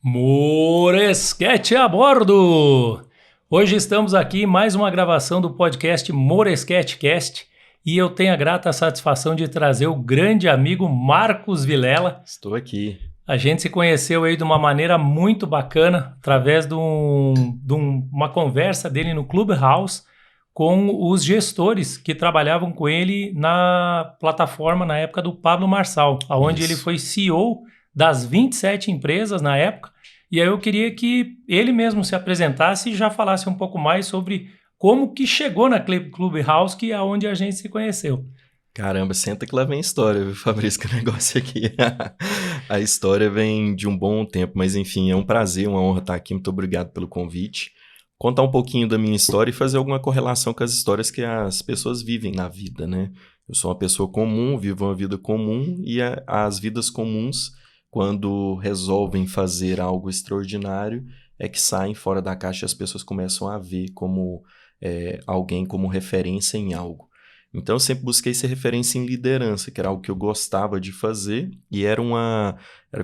Moresquete a bordo! Hoje estamos aqui em mais uma gravação do podcast Moresquete Cast e eu tenho a grata satisfação de trazer o grande amigo Marcos Vilela. Estou aqui. A gente se conheceu aí de uma maneira muito bacana, através de uma conversa dele no Clubhouse com os gestores que trabalhavam com ele na plataforma na época do Pablo Marçal, onde ele foi CEO das 27 empresas na época. E aí eu queria que ele mesmo se apresentasse e já falasse um pouco mais sobre como que chegou na Clubhouse, que é onde a gente se conheceu. Caramba, senta que lá vem história, viu, Fabrício, que negócio aqui. A história vem de um bom tempo, mas enfim, é um prazer, uma honra estar aqui. Muito obrigado pelo convite. Contar um pouquinho da minha história e fazer alguma correlação com as histórias que as pessoas vivem na vida, né? Eu sou uma pessoa comum, vivo uma vida comum e as vidas comuns, quando resolvem fazer algo extraordinário, é que saem fora da caixa e as pessoas começam a ver como alguém como referência em algo. Então eu sempre busquei ser referência em liderança, que era algo que eu gostava de fazer e era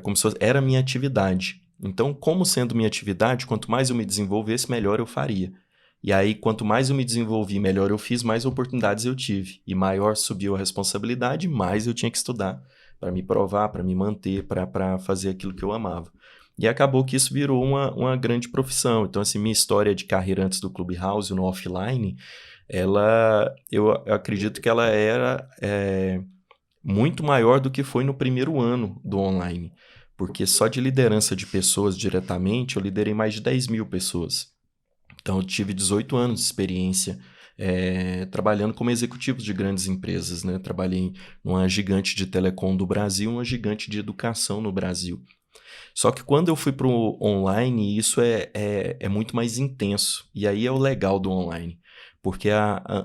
como se fosse, era a minha atividade. Então, como sendo minha atividade, quanto mais eu me desenvolvesse, melhor eu faria. E aí, quanto mais eu me desenvolvi, melhor eu fiz, mais oportunidades eu tive. E maior subiu a responsabilidade, mais eu tinha que estudar para me provar, para me manter, para fazer aquilo que eu amava. E acabou que isso virou uma grande profissão. Então, assim, minha história de carreira antes do Clubhouse, no offline, eu acredito que ela era muito maior do que foi no primeiro ano do online. Porque só de liderança de pessoas diretamente, eu liderei mais de 10 mil pessoas. Então, eu tive 18 anos de experiência trabalhando como executivo de grandes empresas, né? Trabalhei numa gigante de telecom do Brasil, uma gigante de educação no Brasil. Só que quando eu fui para o online, isso é muito mais intenso. E aí é o legal do online. Porque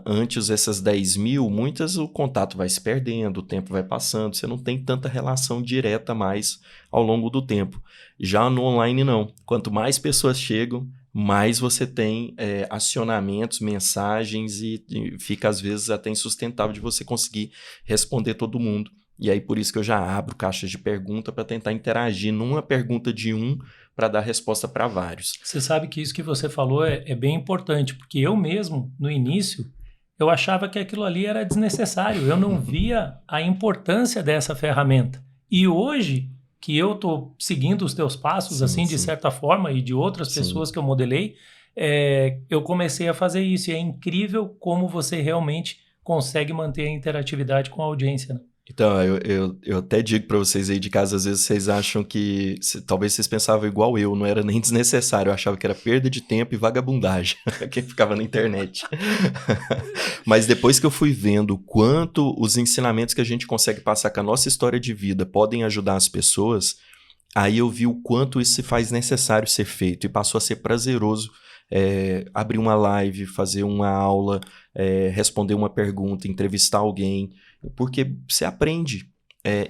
antes essas 10 mil, muitas o contato vai se perdendo, o tempo vai passando, você não tem tanta relação direta mais ao longo do tempo. Já no online não. Quanto mais pessoas chegam, mais você tem acionamentos, mensagens e fica às vezes até insustentável de você conseguir responder todo mundo. E aí por isso que eu já abro caixas de pergunta para tentar interagir numa pergunta de para dar resposta para vários. Você sabe que isso que você falou é bem importante, porque eu mesmo, no início, eu achava que aquilo ali era desnecessário, eu não via a importância dessa ferramenta. E hoje, que eu estou seguindo os teus passos, sim. De certa forma, e de outras pessoas que eu modelei, eu comecei a fazer isso. E é incrível como você realmente consegue manter a interatividade com a audiência, né? Então, eu até digo para vocês aí de casa, às vezes vocês acham que, talvez vocês pensavam igual eu, não era nem desnecessário, eu achava que era perda de tempo e vagabundagem, quem ficava na internet. Mas depois que eu fui vendo o quanto os ensinamentos que a gente consegue passar com a nossa história de vida podem ajudar as pessoas, aí eu vi o quanto isso se faz necessário ser feito e passou a ser prazeroso abrir uma live, fazer uma aula, responder uma pergunta, entrevistar alguém, porque você aprende.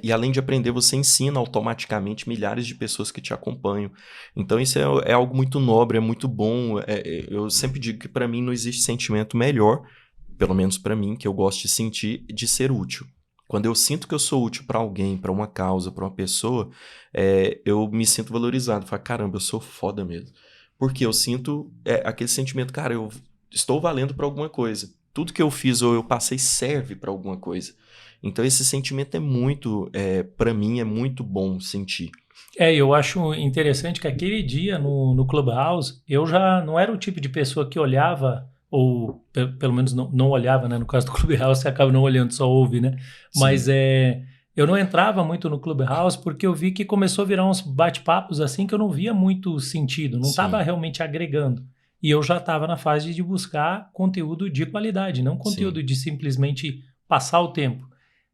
E além de aprender, você ensina automaticamente milhares de pessoas que te acompanham. Então isso é algo muito nobre, é muito bom. Eu sempre digo que para mim não existe sentimento melhor, pelo menos para mim, que eu gosto de sentir, de ser útil. Quando eu sinto que eu sou útil para alguém, para uma causa, para uma pessoa, eu me sinto valorizado. Falo, caramba, eu sou foda mesmo. Porque eu sinto aquele sentimento, cara, eu estou valendo para alguma coisa. Tudo que eu fiz ou eu passei serve para alguma coisa. Então esse sentimento é muito, para mim, é muito bom sentir. Eu acho interessante que aquele dia no Clubhouse, eu já não era o tipo de pessoa que olhava, ou pelo menos não olhava, né? No caso do Clubhouse, você acaba não olhando, só ouve, né? Sim. Mas eu não entrava muito no Clubhouse porque eu vi que começou a virar uns bate-papos assim que eu não via muito sentido, não estava realmente agregando. E eu já estava na fase de buscar conteúdo de qualidade, não conteúdo de simplesmente passar o tempo.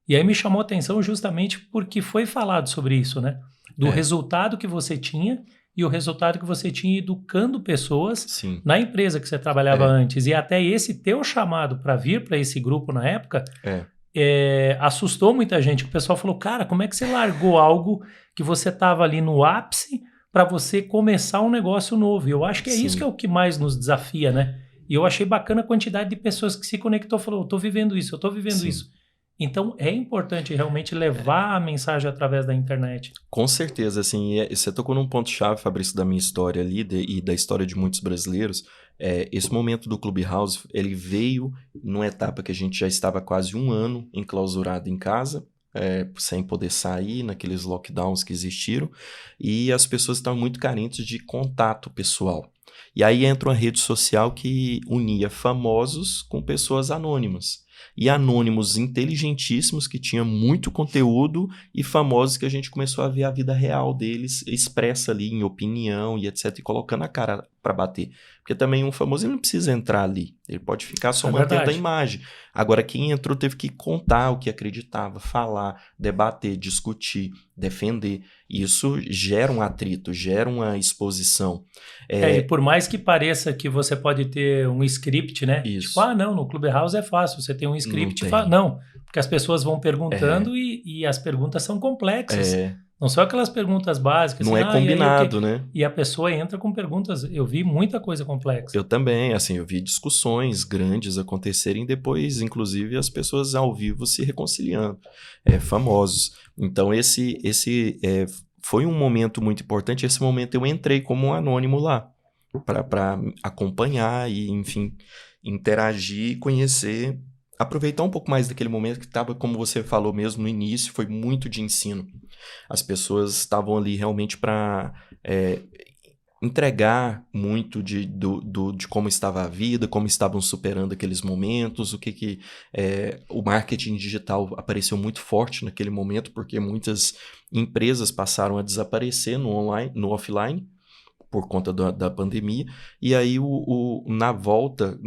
E aí me chamou a atenção justamente porque foi falado sobre isso, né? Do resultado que você tinha e o resultado que você tinha educando pessoas na empresa que você trabalhava antes. E até esse teu chamado para vir para esse grupo na época... assustou muita gente. O pessoal falou, cara, como é que você largou algo que você estava ali no ápice para você começar um negócio novo? E eu acho que isso que é o que mais nos desafia, né? E eu achei bacana a quantidade de pessoas que se conectou e falou, eu tô vivendo isso, eu tô vivendo isso. Então, é importante realmente levar a mensagem através da internet. Com certeza, assim, você tocou num ponto-chave, Fabrício, da minha história ali e da história de muitos brasileiros. Esse momento do Clubhouse, ele veio numa etapa que a gente já estava quase um ano enclausurado em casa, sem poder sair, naqueles lockdowns que existiram, e as pessoas estavam muito carentes de contato pessoal. E aí entra uma rede social que unia famosos com pessoas anônimas. E anônimos inteligentíssimos que tinham muito conteúdo e famosos que a gente começou a ver a vida real deles expressa ali em opinião e etc. E colocando a cara para bater. Porque também um famoso ele não precisa entrar ali. Ele pode ficar só mantendo a imagem. Agora, quem entrou teve que contar o que acreditava, falar, debater, discutir, defender. E isso gera um atrito, gera uma exposição. E por mais que pareça que você pode ter um script, né? Isso. Tipo, não, no Clubhouse é fácil, você tem um script. Não, porque as pessoas vão perguntando e as perguntas são complexas. Não são aquelas perguntas básicas. Não é combinado, né? E a pessoa entra com perguntas. Eu vi muita coisa complexa. Eu também, assim, eu vi discussões grandes acontecerem depois, inclusive, as pessoas ao vivo se reconciliando, famosos. Então, esse foi um momento muito importante. Esse momento eu entrei como um anônimo lá, para acompanhar e, enfim, interagir, conhecer, aproveitar um pouco mais daquele momento que estava, como você falou mesmo no início, foi muito de ensino. As pessoas estavam ali realmente para entregar muito de como estava a vida, como estavam superando aqueles momentos, o marketing digital apareceu muito forte naquele momento, porque muitas empresas passaram a desaparecer no offline, por conta da pandemia, e aí na volta,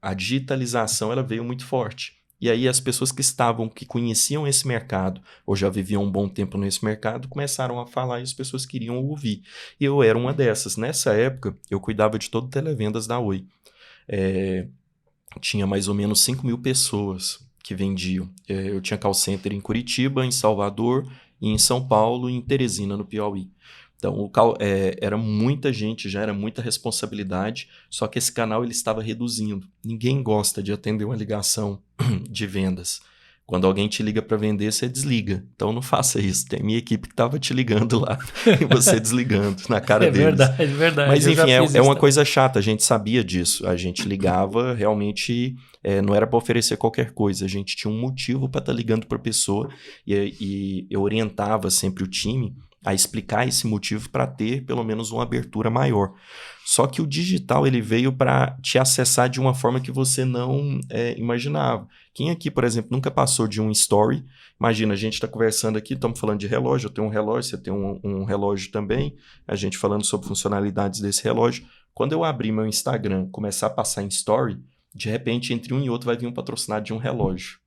a digitalização ela veio muito forte. E aí as pessoas que conheciam esse mercado, ou já viviam um bom tempo nesse mercado, começaram a falar e as pessoas queriam ouvir. E eu era uma dessas. Nessa época, eu cuidava de todo o televendas da Oi. Tinha mais ou menos 5.000 pessoas que vendiam. Eu tinha call center em Curitiba, em Salvador, e em São Paulo e em Teresina, no Piauí. Então, era muita gente, já era muita responsabilidade, só que esse canal ele estava reduzindo. Ninguém gosta de atender uma ligação de vendas. Quando alguém te liga para vender, você desliga. Então, não faça isso. Tem minha equipe que estava te ligando lá e você desligando na cara deles. É verdade. Mas, enfim, é uma coisa chata. A gente sabia disso. A gente ligava, realmente, não era para oferecer qualquer coisa. A gente tinha um motivo para estar ligando para a pessoa e eu orientava sempre o time a explicar esse motivo para ter pelo menos uma abertura maior. Só que o digital ele veio para te acessar de uma forma que você não imaginava. Quem aqui, por exemplo, nunca passou de um story? Imagina, a gente está conversando aqui, estamos falando de relógio, eu tenho um relógio, você tem um relógio também, a gente falando sobre funcionalidades desse relógio. Quando eu abrir meu Instagram, começar a passar em story, de repente, entre um e outro vai vir um patrocinado de um relógio.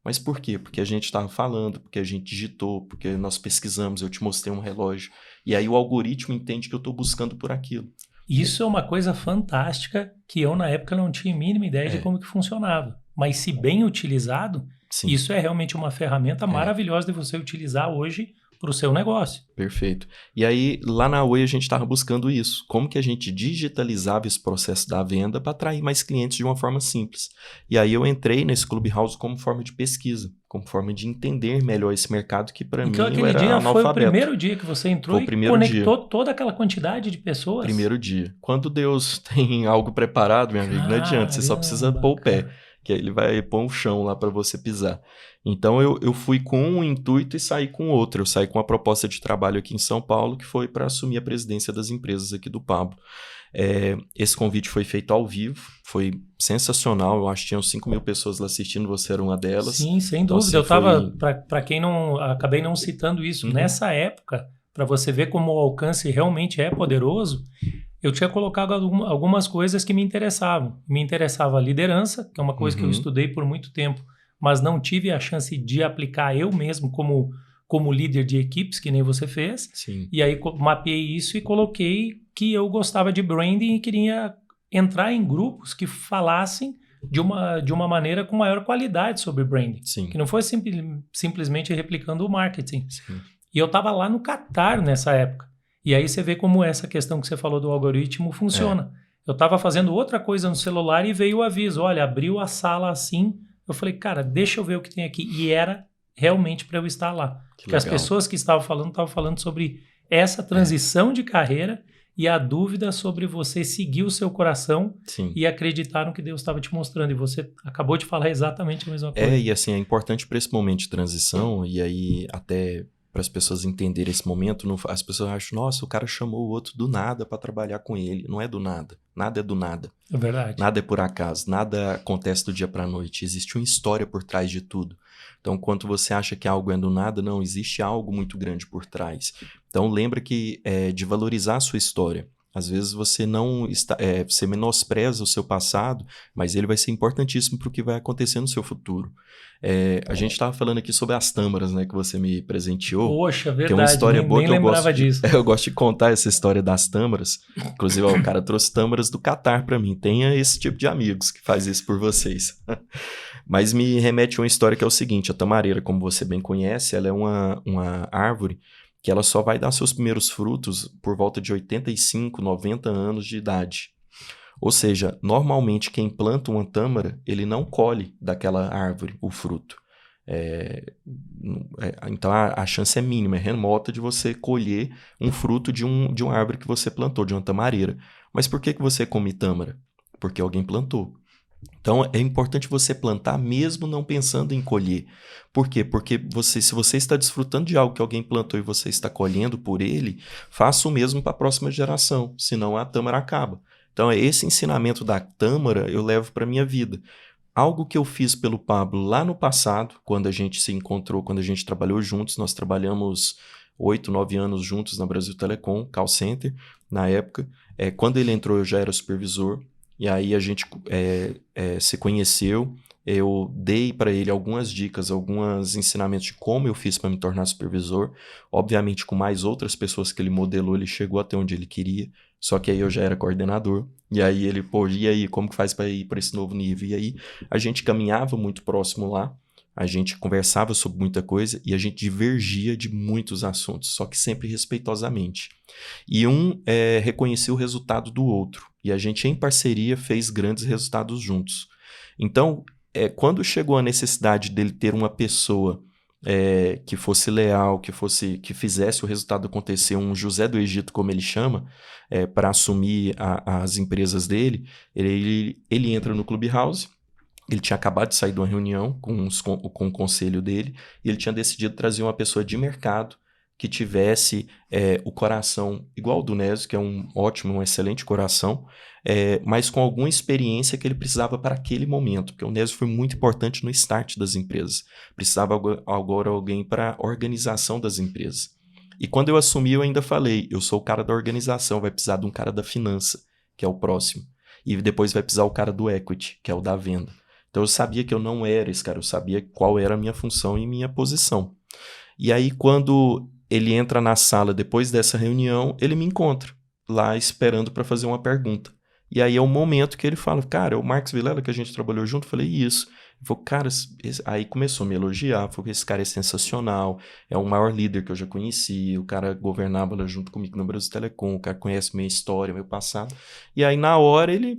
Mas por quê? Porque a gente estava falando, porque a gente digitou, porque nós pesquisamos, eu te mostrei um relógio. E aí o algoritmo entende que eu estou buscando por aquilo. Isso é uma coisa fantástica que eu, na época, não tinha a mínima ideia de como que funcionava. Mas se bem utilizado, sim, isso é realmente uma ferramenta maravilhosa de você utilizar hoje para o seu negócio. Perfeito. E aí, lá na Oi, a gente estava buscando isso. Como que a gente digitalizava esse processo da venda para atrair mais clientes de uma forma simples. E aí eu entrei nesse Clubhouse como forma de pesquisa, como forma de entender melhor esse mercado que para mim eu era analfabeto. Aquele dia foi o primeiro dia que você entrou e conectou toda aquela quantidade de pessoas? Primeiro dia. Quando Deus tem algo preparado, meu amigo, não adianta, você só precisa pôr o pé, que aí ele vai pôr um chão lá para você pisar. Então, eu fui com um intuito e saí com outro. Eu saí com uma proposta de trabalho aqui em São Paulo, que foi para assumir a presidência das empresas aqui do Pablo. Esse convite foi feito ao vivo, foi sensacional. Eu acho que tinham 5.000 pessoas lá assistindo, você era uma delas. Sim, sem dúvida. Assim, eu estava, para quem não, acabei não citando isso, nessa época, para você ver como o alcance realmente é poderoso, eu tinha colocado algumas coisas que me interessavam. Me interessava a liderança, que é uma coisa que eu estudei por muito tempo, mas não tive a chance de aplicar eu mesmo como líder de equipes, que nem você fez. Sim. E aí mapeei isso e coloquei que eu gostava de branding e queria entrar em grupos que falassem de uma maneira com maior qualidade sobre branding. Sim. Que não fosse simplesmente replicando o marketing. Sim. E eu estava lá no Catar nessa época. E aí você vê como essa questão que você falou do algoritmo funciona. Eu estava fazendo outra coisa no celular e veio o aviso, olha, abriu a sala assim, Eu falei, cara, deixa eu ver o que tem aqui. E era realmente para eu estar lá. Porque as legal. pessoas que estavam falando sobre essa transição de carreira e a dúvida sobre você seguir o seu coração Sim. e acreditar no que Deus estava te mostrando. E você acabou de falar exatamente a mesma coisa. E assim, é importante para esse momento de transição, e aí até para as pessoas entenderem esse momento, as pessoas acham, nossa, o cara chamou o outro do nada para trabalhar com ele. Não é do nada. Nada é do nada. É verdade. Nada é por acaso. Nada acontece do dia para a noite. Existe uma história por trás de tudo. Então, quando você acha que algo é do nada, não, existe algo muito grande por trás. Então, lembra que de valorizar a sua história. Às vezes você não está, você menospreza o seu passado, mas ele vai ser importantíssimo para o que vai acontecer no seu futuro. A gente estava falando aqui sobre as tâmaras, né, que você me presenteou. Poxa, verdade. Que é uma história boa nem que lembrava disso. Eu gosto de contar essa história das tâmaras. Inclusive, o cara trouxe tâmaras do Catar para mim. Tenha esse tipo de amigos que faz isso por vocês. Mas me remete a uma história que é o seguinte: a tamareira, como você bem conhece, ela é uma árvore que ela só vai dar seus primeiros frutos por volta de 85, 90 anos de idade. Ou seja, normalmente quem planta uma tâmara, ele não colhe daquela árvore o fruto. Então a chance é mínima, é remota de você colher um fruto de uma árvore que você plantou, de uma tamareira. Mas por que você come tâmara? Porque alguém plantou. Então é importante você plantar mesmo não pensando em colher. Por quê? Porque se você está desfrutando de algo que alguém plantou e você está colhendo por ele, faça o mesmo para a próxima geração, senão a tâmara acaba. Então esse ensinamento da tâmara eu levo para a minha vida. Algo que eu fiz pelo Pablo lá no passado, quando a gente se encontrou, quando a gente trabalhou juntos, nós trabalhamos 8, 9 anos juntos na Brasil Telecom, call center, na época. Quando ele entrou eu já era supervisor. E aí a gente se conheceu, eu dei para ele algumas dicas, alguns ensinamentos de como eu fiz para me tornar supervisor. Obviamente com mais outras pessoas que ele modelou, ele chegou até onde ele queria, só que aí eu já era coordenador. E aí ele, e aí, como que faz para ir para esse novo nível? E aí a gente caminhava muito próximo lá, a gente conversava sobre muita coisa e a gente divergia de muitos assuntos, só que sempre respeitosamente. E reconhecia o resultado do outro. E a gente, em parceria, fez grandes resultados juntos. Então, quando chegou a necessidade dele ter uma pessoa que fosse leal, que fizesse o resultado acontecer, um José do Egito, como ele chama, para assumir as empresas dele, ele entra no Clubhouse. Ele tinha acabado de sair de uma reunião com o conselho dele e ele tinha decidido trazer uma pessoa de mercado que tivesse o coração igual ao do Nésio, que é um excelente coração, mas com alguma experiência que ele precisava para aquele momento, porque o Nésio foi muito importante no start das empresas. Precisava agora alguém para a organização das empresas. E quando eu assumi, eu ainda falei, eu sou o cara da organização, vai precisar de um cara da finança, que é o próximo. E depois vai precisar o cara do equity, que é o da venda. Então eu sabia que eu não era esse cara, eu sabia qual era a minha função e minha posição. E aí quando ele entra na sala depois dessa reunião, ele me encontra lá esperando para fazer uma pergunta. E aí é o momento que ele fala, cara, é o Marcos Vilela que a gente trabalhou junto? Eu falei, isso. Ele falou, cara, aí começou a me elogiar, falou que esse cara é sensacional, é o maior líder que eu já conheci, o cara governava lá junto comigo no Brasil Telecom, o cara conhece minha história, meu passado. E aí na hora ele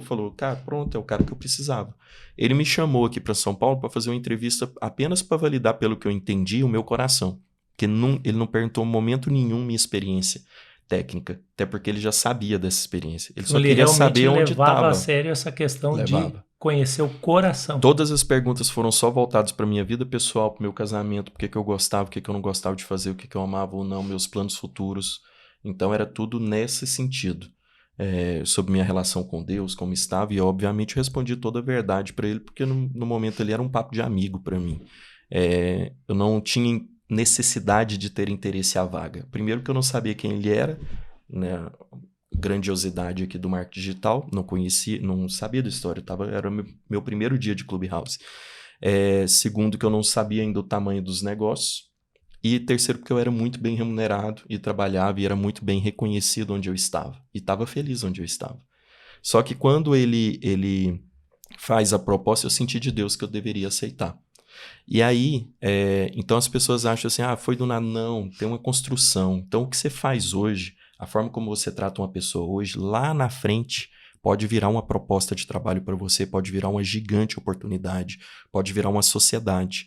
falou, cara, pronto, é o cara que eu precisava. Ele me chamou aqui para São Paulo para fazer uma entrevista apenas para validar, pelo que eu entendi, o meu coração. Porque ele não perguntou em momento nenhum minha experiência técnica, até porque ele já sabia dessa experiência. Ele só queria saber onde estava. Levava a sério essa questão de conhecer o coração. Todas as perguntas foram só voltadas para minha vida pessoal, para o meu casamento, o que eu gostava, o que eu não gostava de fazer, o que eu amava ou não, meus planos futuros. Então era tudo nesse sentido. Sobre minha relação com Deus, como estava, e obviamente eu respondi toda a verdade para ele, porque no momento ele era um papo de amigo para mim. Eu não tinha necessidade de ter interesse à vaga. Primeiro que eu não sabia quem ele era, né? Grandiosidade aqui do marketing digital, não conhecia, não sabia da história, era meu primeiro dia de Clubhouse. Segundo que eu não sabia ainda o tamanho dos negócios. E terceiro, porque eu era muito bem remunerado e trabalhava e era muito bem reconhecido onde eu estava. E estava feliz onde eu estava. Só que quando ele faz a proposta, eu senti de Deus que eu deveria aceitar. E aí, então as pessoas acham assim, foi do nada. Não, tem uma construção. Então o que você faz hoje, a forma como você trata uma pessoa hoje, lá na frente, pode virar uma proposta de trabalho para você, pode virar uma gigante oportunidade, pode virar uma sociedade.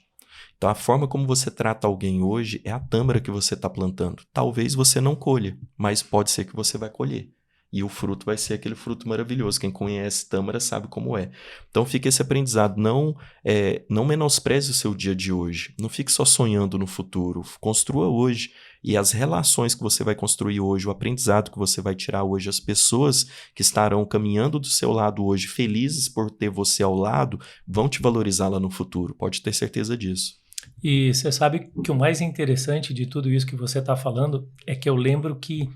Então, a forma como você trata alguém hoje é a tâmara que você está plantando. Talvez você não colha, mas pode ser que você vai colher. E o fruto vai ser aquele fruto maravilhoso. Quem conhece tâmara sabe como é. Então, fica esse aprendizado. Não menospreze o seu dia de hoje. Não fique só sonhando no futuro. Construa hoje. E as relações que você vai construir hoje, o aprendizado que você vai tirar hoje, as pessoas que estarão caminhando do seu lado hoje, felizes por ter você ao lado, vão te valorizar lá no futuro. Pode ter certeza disso. E você sabe que o mais interessante de tudo isso que você está falando é que eu lembro que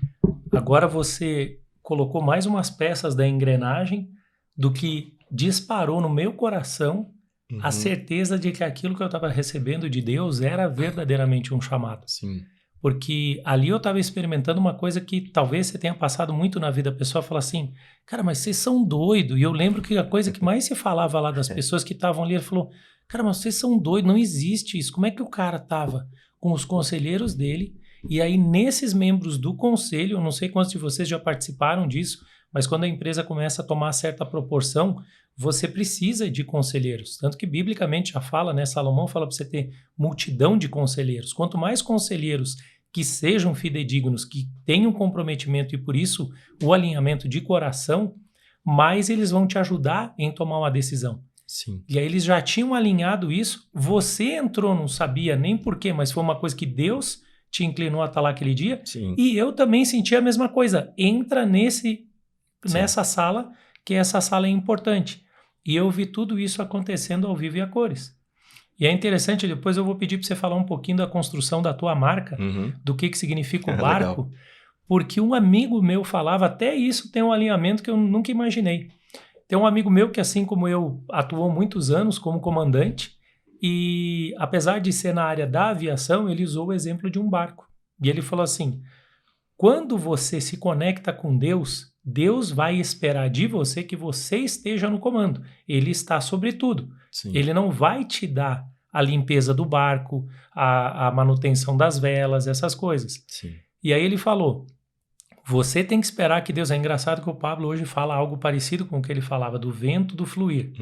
agora você colocou mais umas peças da engrenagem do que disparou no meu coração a certeza de que aquilo que eu estava recebendo de Deus era verdadeiramente um chamado. Sim. Porque ali eu estava experimentando uma coisa que talvez você tenha passado muito na vida. A pessoa fala assim, cara, mas vocês são doidos. E eu lembro que a coisa que mais se falava lá das pessoas que estavam ali, ele falou, cara, mas vocês são doidos, não existe isso. Como é que o cara estava com os conselheiros dele? E aí, nesses membros do conselho, eu não sei quantos de vocês já participaram disso, mas quando a empresa começa a tomar certa proporção, você precisa de conselheiros. Tanto que, biblicamente, já fala, né? Salomão fala para você ter multidão de conselheiros. Quanto mais conselheiros que sejam fidedignos, que tenham comprometimento e, por isso, o alinhamento de coração, mais eles vão te ajudar em tomar uma decisão. Sim. E aí eles já tinham alinhado isso, você entrou, não sabia nem porquê, mas foi uma coisa que Deus te inclinou a estar lá aquele dia. Sim. E eu também senti a mesma coisa. Entra nessa sala, que essa sala é importante. E eu vi tudo isso acontecendo ao vivo e a cores. E é interessante, depois eu vou pedir para você falar um pouquinho da construção da tua marca, do que significa o barco, legal. Porque um amigo meu falava, até isso tem um alinhamento que eu nunca imaginei. Tem um amigo meu que, assim como eu, atuou muitos anos como comandante e, apesar de ser na área da aviação, ele usou o exemplo de um barco. E ele falou assim, quando você se conecta com Deus, Deus vai esperar de você que você esteja no comando. Ele está sobre tudo. Sim. Ele não vai te dar a limpeza do barco, a manutenção das velas, essas coisas. Sim. E aí ele falou, você tem que esperar que Deus... É engraçado que o Pablo hoje fala algo parecido com o que ele falava, do vento, do fluir.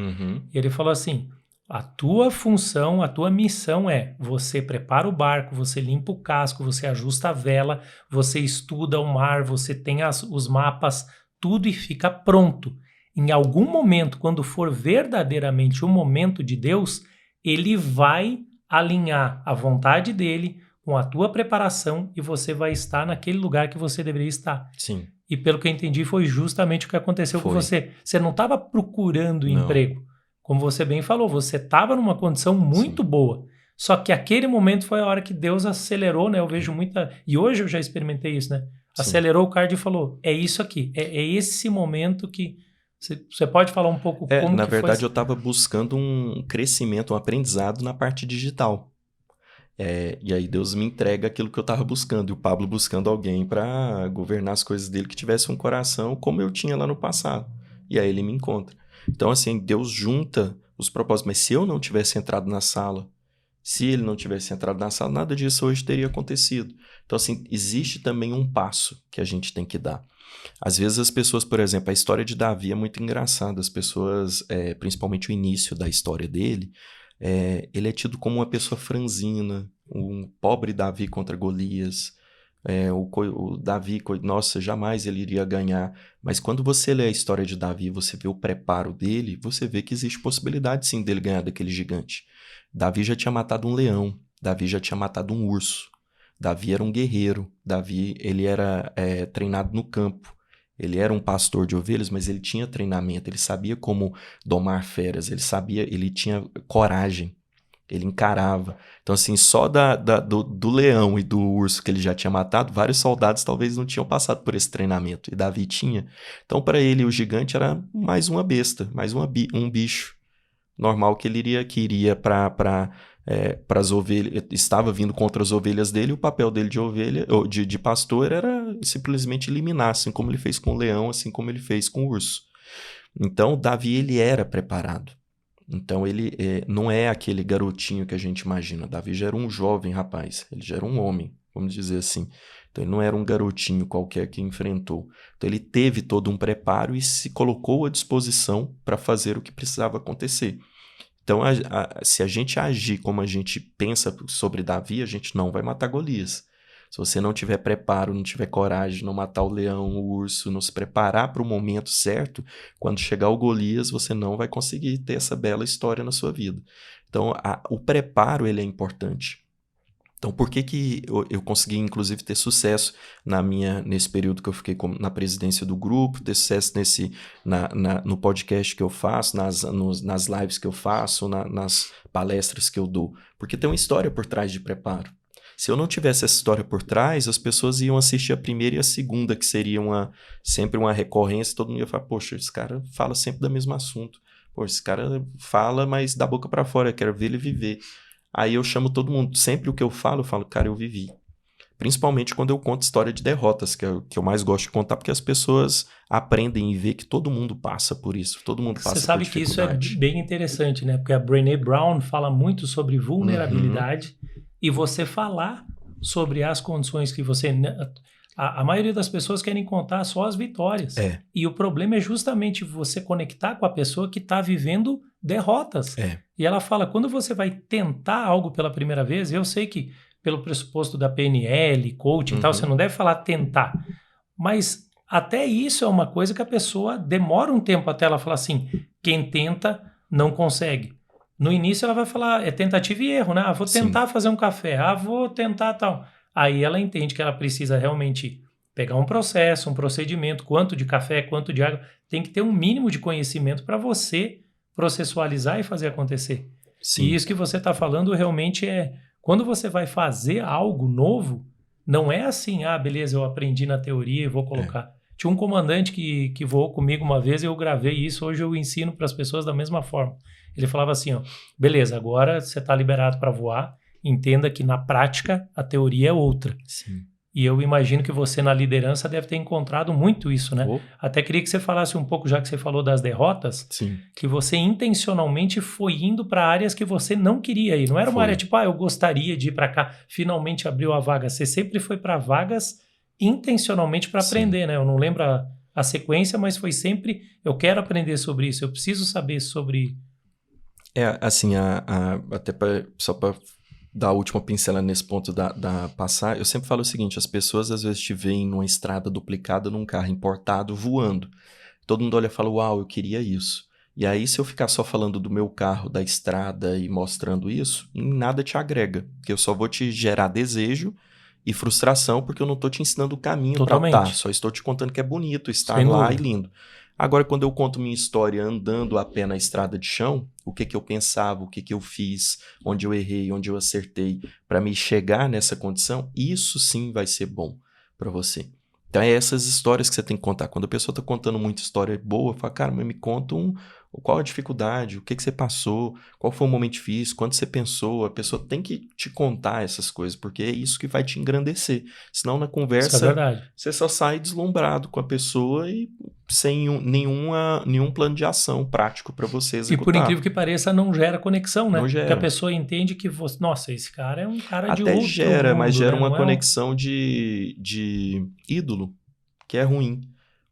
E ele falou assim, a tua função, a tua missão é, você prepara o barco, você limpa o casco, você ajusta a vela, você estuda o mar, você tem os mapas, tudo e fica pronto. Em algum momento, quando for verdadeiramente o momento de Deus, ele vai alinhar a vontade dele com a tua preparação e você vai estar naquele lugar que você deveria estar. Sim. E pelo que eu entendi, foi justamente o que aconteceu com você. Você não estava procurando emprego. Como você bem falou, você estava numa condição muito boa. Só que aquele momento foi a hora que Deus acelerou, né? Eu vejo muita... E hoje eu já experimentei isso, né? Acelerou o card e falou, é isso aqui. É esse momento que... Você pode falar um pouco como na que verdade, foi? eu estava buscando um crescimento, um aprendizado na parte digital. E aí Deus me entrega aquilo que eu estava buscando. E o Pablo buscando alguém para governar as coisas dele que tivesse um coração como eu tinha lá no passado. E aí ele me encontra. Então, assim, Deus junta os propósitos. Mas se eu não tivesse entrado na sala, se ele não tivesse entrado na sala, nada disso hoje teria acontecido. Então, assim, existe também um passo que a gente tem que dar. Às vezes as pessoas, por exemplo, a história de Davi é muito engraçada. As pessoas, principalmente o início da história dele, ele é tido como uma pessoa franzina, um pobre Davi contra Golias. O Davi, nossa, jamais ele iria ganhar. Mas quando você lê a história de Davi, você vê o preparo dele, você vê que existe possibilidade sim dele ganhar daquele gigante. Davi já tinha matado um leão, Davi já tinha matado um urso, Davi era um guerreiro, Davi ele era treinado no campo. Ele era um pastor de ovelhas, mas ele tinha treinamento, ele sabia como domar feras, ele tinha coragem, ele encarava. Então, assim, só do leão e do urso que ele já tinha matado, vários soldados talvez não tinham passado por esse treinamento, e Davi tinha. Então, para ele, o gigante era mais uma besta, mais um bicho normal que ele iria para as ovelhas, estava vindo contra as ovelhas dele, e o papel dele de pastor era simplesmente eliminar, assim como ele fez com o leão, assim como ele fez com o urso. Então, Davi, ele era preparado. Então, ele não é aquele garotinho que a gente imagina. Davi já era um jovem rapaz, ele já era um homem, vamos dizer assim. Então ele não era um garotinho qualquer que enfrentou. Então ele teve todo um preparo e se colocou à disposição para fazer o que precisava acontecer. Então se a gente agir como a gente pensa sobre Davi, a gente não vai matar Golias. Se você não tiver preparo, não tiver coragem, não matar o leão, o urso, não se preparar para o momento certo, quando chegar o Golias, você não vai conseguir ter essa bela história na sua vida. Então, o preparo ele é importante. Então, por que eu consegui, inclusive, ter sucesso nesse período que eu fiquei na presidência do grupo, ter sucesso no podcast que eu faço, nas lives que eu faço, nas palestras que eu dou? Porque tem uma história por trás de preparo. Se eu não tivesse essa história por trás, as pessoas iam assistir a primeira e a segunda, que seria sempre uma recorrência, todo mundo ia falar, poxa, esse cara fala sempre do mesmo assunto. Poxa, esse cara fala, mas da boca para fora, eu quero ver ele viver. Aí eu chamo todo mundo, sempre o que eu falo, cara, eu vivi. Principalmente quando eu conto história de derrotas, que é o que eu mais gosto de contar, porque as pessoas aprendem e vê que todo mundo passa por isso, todo mundo passa por dificuldade. Você sabe que isso é bem interessante, né? Porque a Brené Brown fala muito sobre vulnerabilidade, e você falar sobre as condições que você... A maioria das pessoas querem contar só as vitórias. E o problema é justamente você conectar com a pessoa que está vivendo derrotas. E ela fala, quando você vai tentar algo pela primeira vez, eu sei que pelo pressuposto da PNL, coaching e tal, você não deve falar tentar. Mas até isso é uma coisa que a pessoa demora um tempo até ela falar assim, quem tenta não consegue. No início ela vai falar, é tentativa e erro, né? Vou tentar fazer um café, vou tentar tal. Aí ela entende que ela precisa realmente pegar um processo, um procedimento, quanto de café, quanto de água. Tem que ter um mínimo de conhecimento para você processualizar e fazer acontecer. Sim. E isso que você está falando realmente quando você vai fazer algo novo, não é assim, beleza, eu aprendi na teoria e vou colocar. Tinha um comandante que voou comigo uma vez e eu gravei isso, hoje eu ensino para as pessoas da mesma forma. Ele falava assim, beleza, agora você está liberado para voar, entenda que na prática a teoria é outra. Sim. E eu imagino que você na liderança deve ter encontrado muito isso, né? Até queria que você falasse um pouco, já que você falou das derrotas, que você intencionalmente foi indo para áreas que você não queria ir. Não era uma área tipo, eu gostaria de ir para cá, finalmente abriu a vaga. Você sempre foi para vagas intencionalmente para aprender, né? Eu não lembro a sequência, mas foi sempre, eu quero aprender sobre isso, eu preciso saber sobre... assim, até só para dar a última pincelada nesse ponto da passar, eu sempre falo o seguinte, as pessoas às vezes te veem numa estrada duplicada num carro importado voando. Todo mundo olha e fala, uau, eu queria isso. E aí se eu ficar só falando do meu carro, da estrada e mostrando isso, nada te agrega, porque eu só vou te gerar desejo e frustração, porque eu não estou te ensinando o caminho para estar, só estou te contando que é bonito estar lá e lindo. Agora, quando eu conto minha história andando a pé na estrada de chão, o que eu pensava, o que eu fiz, onde eu errei, onde eu acertei, para me chegar nessa condição, isso sim vai ser bom para você. Então, é essas histórias que você tem que contar. Quando a pessoa está contando muita história boa, fala, cara, mas me conta qual a dificuldade, o que você passou, qual foi o momento difícil, quando você pensou. A pessoa tem que te contar essas coisas, porque é isso que vai te engrandecer. Senão, na conversa, você só sai deslumbrado com a pessoa e sem nenhum plano de ação prático para você executar. E por incrível que pareça, não gera conexão, né? Não gera. Porque a pessoa entende que você... Nossa, esse cara é um cara de Até outro gera, mundo, mas gera né? uma conexão de ídolo, que é ruim.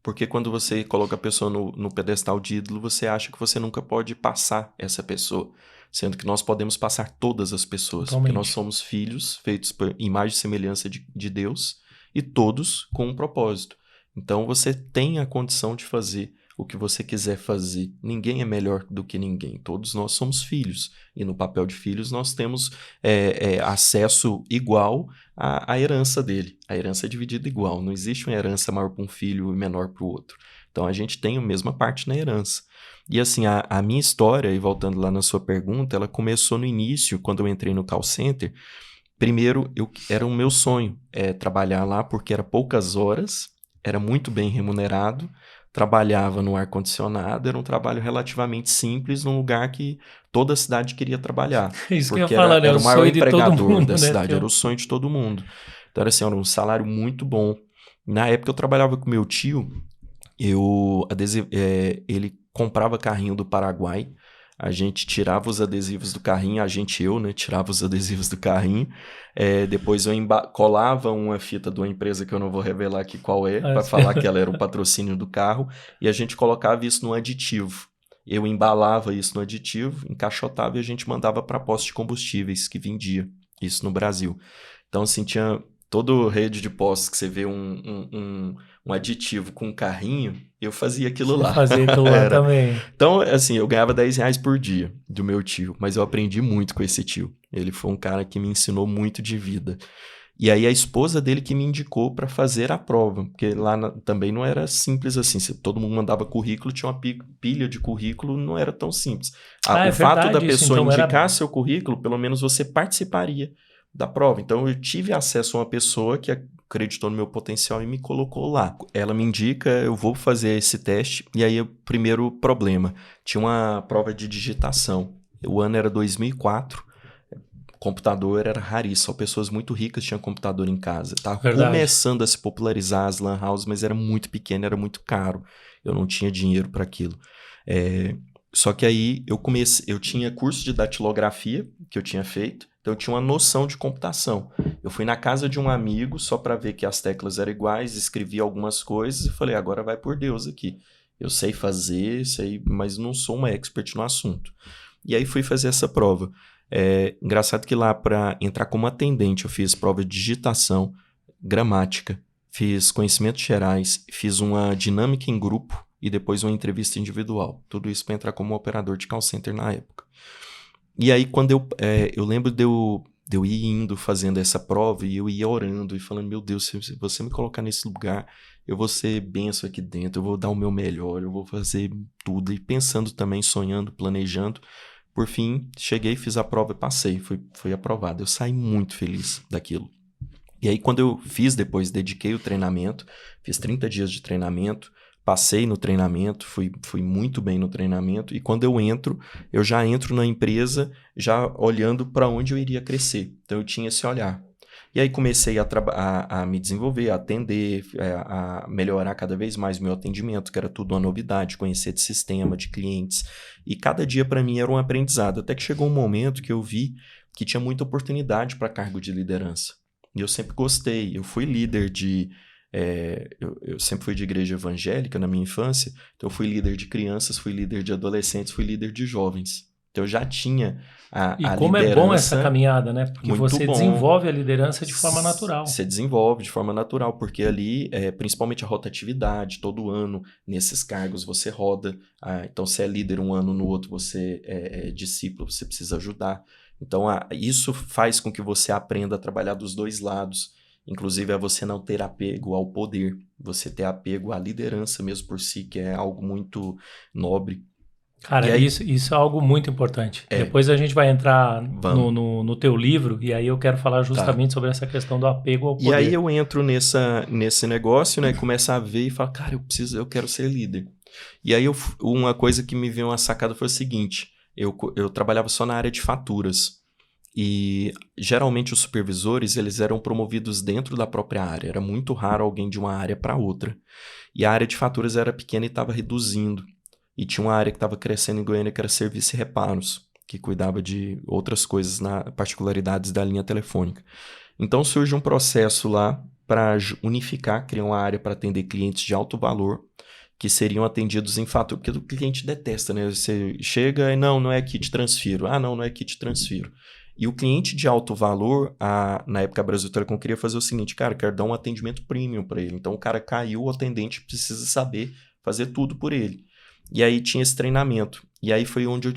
Porque quando você coloca a pessoa no pedestal de ídolo, você acha que você nunca pode passar essa pessoa. Sendo que nós podemos passar todas as pessoas. Totalmente. Porque nós somos filhos feitos por imagem e semelhança de Deus e todos com um propósito. Então você tem a condição de fazer o que você quiser fazer. Ninguém é melhor do que ninguém. Todos nós somos filhos. E no papel de filhos nós temos acesso igual à herança dele. A herança é dividida igual. Não existe uma herança maior para um filho e menor para o outro. Então a gente tem a mesma parte na herança. E assim, a minha história, e voltando lá na sua pergunta, ela começou no início, quando eu entrei no call center. Primeiro, era o meu sonho trabalhar lá, porque era poucas horas, era muito bem remunerado, trabalhava no ar-condicionado, era um trabalho relativamente simples, num lugar que toda a cidade queria trabalhar. Isso porque que eu ia falar, era o maior empregador mundo, da cidade, né? era o sonho de todo mundo. Então era assim, era um salário muito bom. Na época eu trabalhava com meu tio, ele comprava carrinho do Paraguai, A gente tirava os adesivos do carrinho, eu, né, tirava os adesivos do carrinho. Depois eu colava uma fita de uma empresa que eu não vou revelar aqui qual é, para falar que ela era o patrocínio do carro, e a gente colocava isso no aditivo. Eu embalava isso no aditivo, encaixotava e a gente mandava para postos de combustíveis que vendia isso no Brasil. Então, assim, tinha toda rede de postos que você vê um aditivo com um carrinho, eu fazia aquilo lá. Fazia aquilo lá também. Então, assim, eu ganhava R$10 por dia do meu tio, mas eu aprendi muito com esse tio. Ele foi um cara que me ensinou muito de vida. E aí a esposa dele que me indicou para fazer a prova, porque lá também não era simples assim. Se todo mundo mandava currículo, tinha uma pilha de currículo, não era tão simples. O fato da pessoa então indicar seu currículo, pelo menos você participaria da prova. Então eu tive acesso a uma pessoa que acreditou no meu potencial e me colocou lá. Ela me indica, eu vou fazer esse teste, e aí o primeiro problema, tinha uma prova de digitação. O ano era 2004, computador era raríssimo, só pessoas muito ricas tinham computador em casa. Estava começando a se popularizar as lan houses, mas era muito pequeno, era muito caro. Eu não tinha dinheiro para aquilo. Só que aí eu tinha curso de datilografia que eu tinha feito, então eu tinha uma noção de computação. Eu fui na casa de um amigo só para ver que as teclas eram iguais, escrevi algumas coisas e falei, agora vai por Deus aqui. Eu sei fazer, mas não sou uma expert no assunto. E aí fui fazer essa prova. Engraçado que lá para entrar como atendente eu fiz prova de digitação, gramática, fiz conhecimentos gerais, fiz uma dinâmica em grupo e depois uma entrevista individual. Tudo isso para entrar como operador de call center na época. E aí quando eu lembro de eu ir indo fazendo essa prova e eu ia orando e falando, meu Deus, se você me colocar nesse lugar, eu vou ser benção aqui dentro, eu vou dar o meu melhor, eu vou fazer tudo. E pensando também, sonhando, planejando. Por fim, cheguei, fiz a prova e passei, fui aprovado. Eu saí muito feliz daquilo. E aí, quando eu fiz depois, dediquei o treinamento, fiz 30 dias de treinamento, passei no treinamento, fui muito bem no treinamento, e quando eu já entro na empresa já olhando para onde eu iria crescer. Então, eu tinha esse olhar. E aí comecei a me desenvolver, a atender, a melhorar cada vez mais o meu atendimento, que era tudo uma novidade, conhecer de sistema, de clientes. E cada dia para mim era um aprendizado, até que chegou um momento que eu vi que tinha muita oportunidade para cargo de liderança. E eu sempre gostei, eu fui líder eu sempre fui de igreja evangélica na minha infância, então eu fui líder de crianças, fui líder de adolescentes, fui líder de jovens. Então eu já tinha a liderança. E como é bom essa caminhada, né? Porque você desenvolve a liderança de forma natural. Você desenvolve de forma natural, porque ali, principalmente a rotatividade, todo ano, nesses cargos você roda. Então, se é líder um ano, no outro você é discípulo, você precisa ajudar. Então, isso faz com que você aprenda a trabalhar dos dois lados. Inclusive, é você não ter apego ao poder, você ter apego à liderança mesmo por si, que é algo muito nobre. Cara, aí, isso é algo muito importante. Depois a gente vai entrar no teu livro, e aí eu quero falar justamente sobre essa questão do apego ao poder. E aí eu entro nesse negócio, né, começo a ver e falo, cara, eu quero ser líder. E aí uma coisa que me veio uma sacada foi o seguinte, eu trabalhava só na área de faturas, e geralmente os supervisores, eles eram promovidos dentro da própria área, era muito raro alguém de uma área para outra. E a área de faturas era pequena e estava reduzindo. E tinha uma área que estava crescendo em Goiânia, que era serviço e reparos, que cuidava de outras coisas, particularidades da linha telefônica. Então surge um processo lá para unificar, criar uma área para atender clientes de alto valor, que seriam atendidos em fatura, porque o cliente detesta, né? Você chega e não é aqui, te transfiro. Não é aqui, te transfiro. E o cliente de alto valor, na época a Brasil Telecom queria fazer o seguinte, cara, quero dar um atendimento premium para ele. Então o cara caiu, o atendente precisa saber fazer tudo por ele. E aí tinha esse treinamento. E aí foi onde eu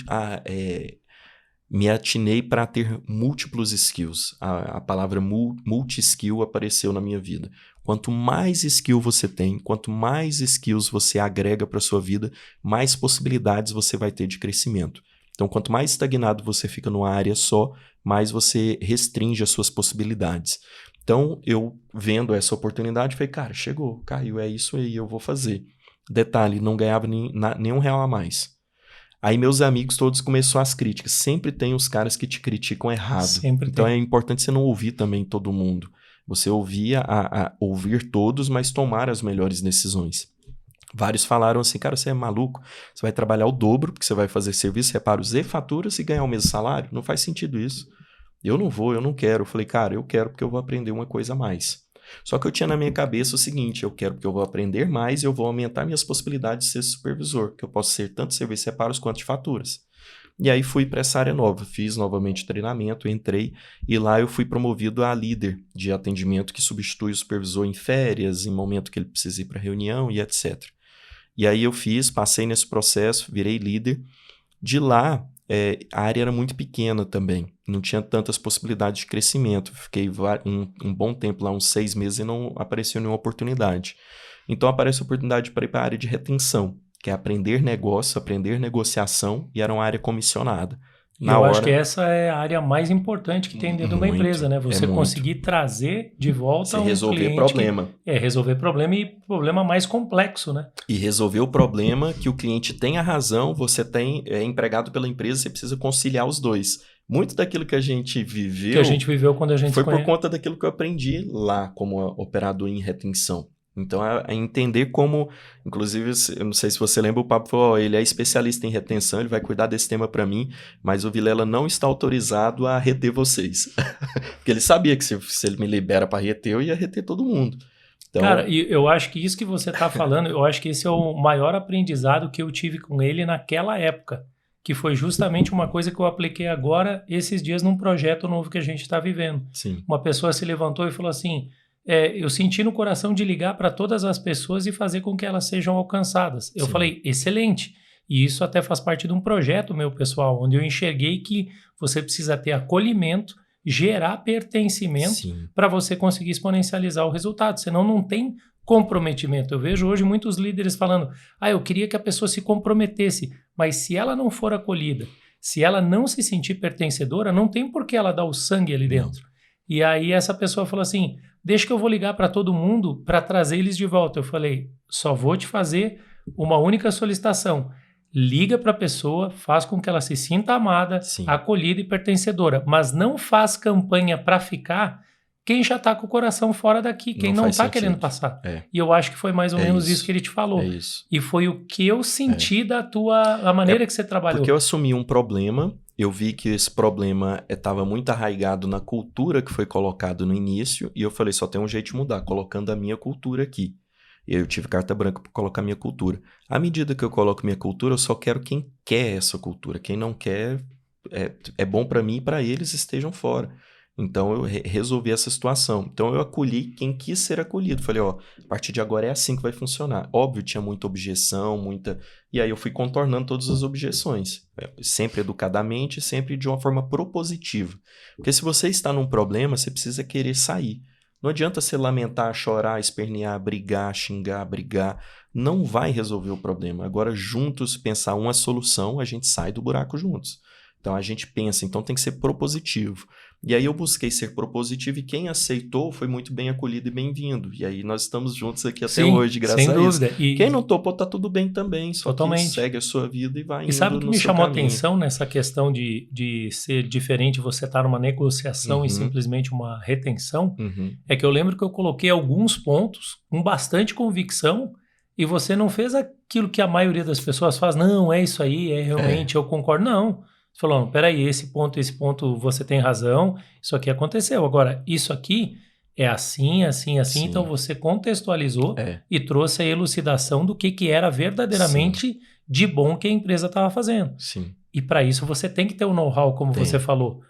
me atinei para ter múltiplos skills. A palavra multi-skill apareceu na minha vida. Quanto mais skill você tem, quanto mais skills você agrega para sua vida, mais possibilidades você vai ter de crescimento. Então, quanto mais estagnado você fica numa área só, mais você restringe as suas possibilidades. Então, eu vendo essa oportunidade, falei, cara, chegou, caiu, é isso aí, eu vou fazer. Detalhe, não ganhava nenhum real a mais. Aí meus amigos todos começaram as críticas. Sempre tem os caras que te criticam errado. Então é importante você não ouvir também todo mundo. Você ouvir todos, mas tomar as melhores decisões. Vários falaram assim, cara, você é maluco, você vai trabalhar o dobro, porque você vai fazer serviço, reparos e faturas e ganhar o mesmo salário? Não faz sentido isso. Eu não vou, eu não quero. Eu falei, cara, eu quero porque eu vou aprender uma coisa a mais. Só que eu tinha na minha cabeça o seguinte, eu quero porque eu vou aprender mais e eu vou aumentar minhas possibilidades de ser supervisor, que eu posso ser tanto serviço reparos quanto de faturas. E aí fui para essa área nova, fiz novamente o treinamento, entrei e lá eu fui promovido a líder de atendimento que substitui o supervisor em férias, em momento que ele precisa ir para reunião e etc. E aí eu passei nesse processo, virei líder. De lá, a área era muito pequena também, não tinha tantas possibilidades de crescimento. Fiquei um bom tempo lá, uns 6 meses, e não apareceu nenhuma oportunidade. Então aparece a oportunidade para ir para a área de retenção, que é aprender negócio, aprender negociação, e era uma área comissionada. E eu acho que essa é a área mais importante que tem dentro de uma empresa, né? Você conseguir trazer de volta um resolver problema. Resolver problema e problema mais complexo, né? E resolver o problema que o cliente tem a razão, você é empregado pela empresa, você precisa conciliar os dois. Muito daquilo que a gente viveu... Que a gente viveu quando a gente foi por conta daquilo que eu aprendi lá como operador em retenção. Então, é entender como, inclusive, eu não sei se você lembra, o Pablo falou, ele é especialista em retenção, ele vai cuidar desse tema para mim, mas o Vilela não está autorizado a reter vocês. Porque ele sabia que se ele me libera para reter, eu ia reter todo mundo. Então... Cara, e eu acho que isso que você está falando, eu acho que esse é o maior aprendizado que eu tive com ele naquela época, que foi justamente uma coisa que eu apliquei agora, esses dias, num projeto novo que a gente está vivendo. Sim. Uma pessoa se levantou e falou assim... eu senti no coração de ligar para todas as pessoas e fazer com que elas sejam alcançadas. Eu falei, excelente. E isso até faz parte de um projeto meu, pessoal, onde eu enxerguei que você precisa ter acolhimento, gerar pertencimento para você conseguir exponencializar o resultado. Senão não tem comprometimento. Eu vejo hoje muitos líderes falando, eu queria que a pessoa se comprometesse, mas se ela não for acolhida, se ela não se sentir pertencedora, não tem por que ela dar o sangue ali dentro. E aí essa pessoa falou assim, deixa que eu vou ligar para todo mundo para trazer eles de volta. Eu falei, só vou te fazer uma única solicitação. Liga para a pessoa, faz com que ela se sinta amada, acolhida e pertencedora. Mas não faz campanha para ficar quem já está com o coração fora daqui, quem não está querendo passar. E eu acho que foi mais ou menos isso que ele te falou. E foi o que eu senti a maneira que você trabalhou. Porque eu assumi um problema... Eu vi que esse problema estava muito arraigado na cultura que foi colocado no início e eu falei, só tem um jeito de mudar, colocando a minha cultura aqui. E aí eu tive carta branca para colocar minha cultura. À medida que eu coloco minha cultura, eu só quero quem quer essa cultura. Quem não quer, é bom para mim e para eles estejam fora. Então eu resolvi essa situação. Então eu acolhi quem quis ser acolhido. Falei, a partir de agora é assim que vai funcionar. Óbvio, tinha muita objeção, E aí eu fui contornando todas as objeções. Sempre educadamente, sempre de uma forma propositiva. Porque se você está num problema, você precisa querer sair. Não adianta você lamentar, chorar, espernear, brigar, xingar, brigar. Não vai resolver o problema. Agora, juntos, pensar uma solução, a gente sai do buraco juntos. Então a gente pensa, então tem que ser propositivo. E aí eu busquei ser propositivo e quem aceitou foi muito bem acolhido e bem-vindo. E aí nós estamos juntos aqui até hoje, graças a isso. Quem não topou, tá tudo bem também, só que segue a sua vida e vai indo no seu caminho. E sabe o que me chamou a atenção nessa questão de ser diferente, você estar numa negociação e simplesmente uma retenção? É que eu lembro que eu coloquei alguns pontos com bastante convicção e você não fez aquilo que a maioria das pessoas faz. Não, é isso aí, realmente, eu concordo. Não. Você falou, peraí, esse ponto você tem razão, isso aqui aconteceu. Agora, isso aqui é assim, então você contextualizou e trouxe a elucidação do que era verdadeiramente de bom que a empresa estava fazendo. E para isso você tem que ter o know-how, como você falou,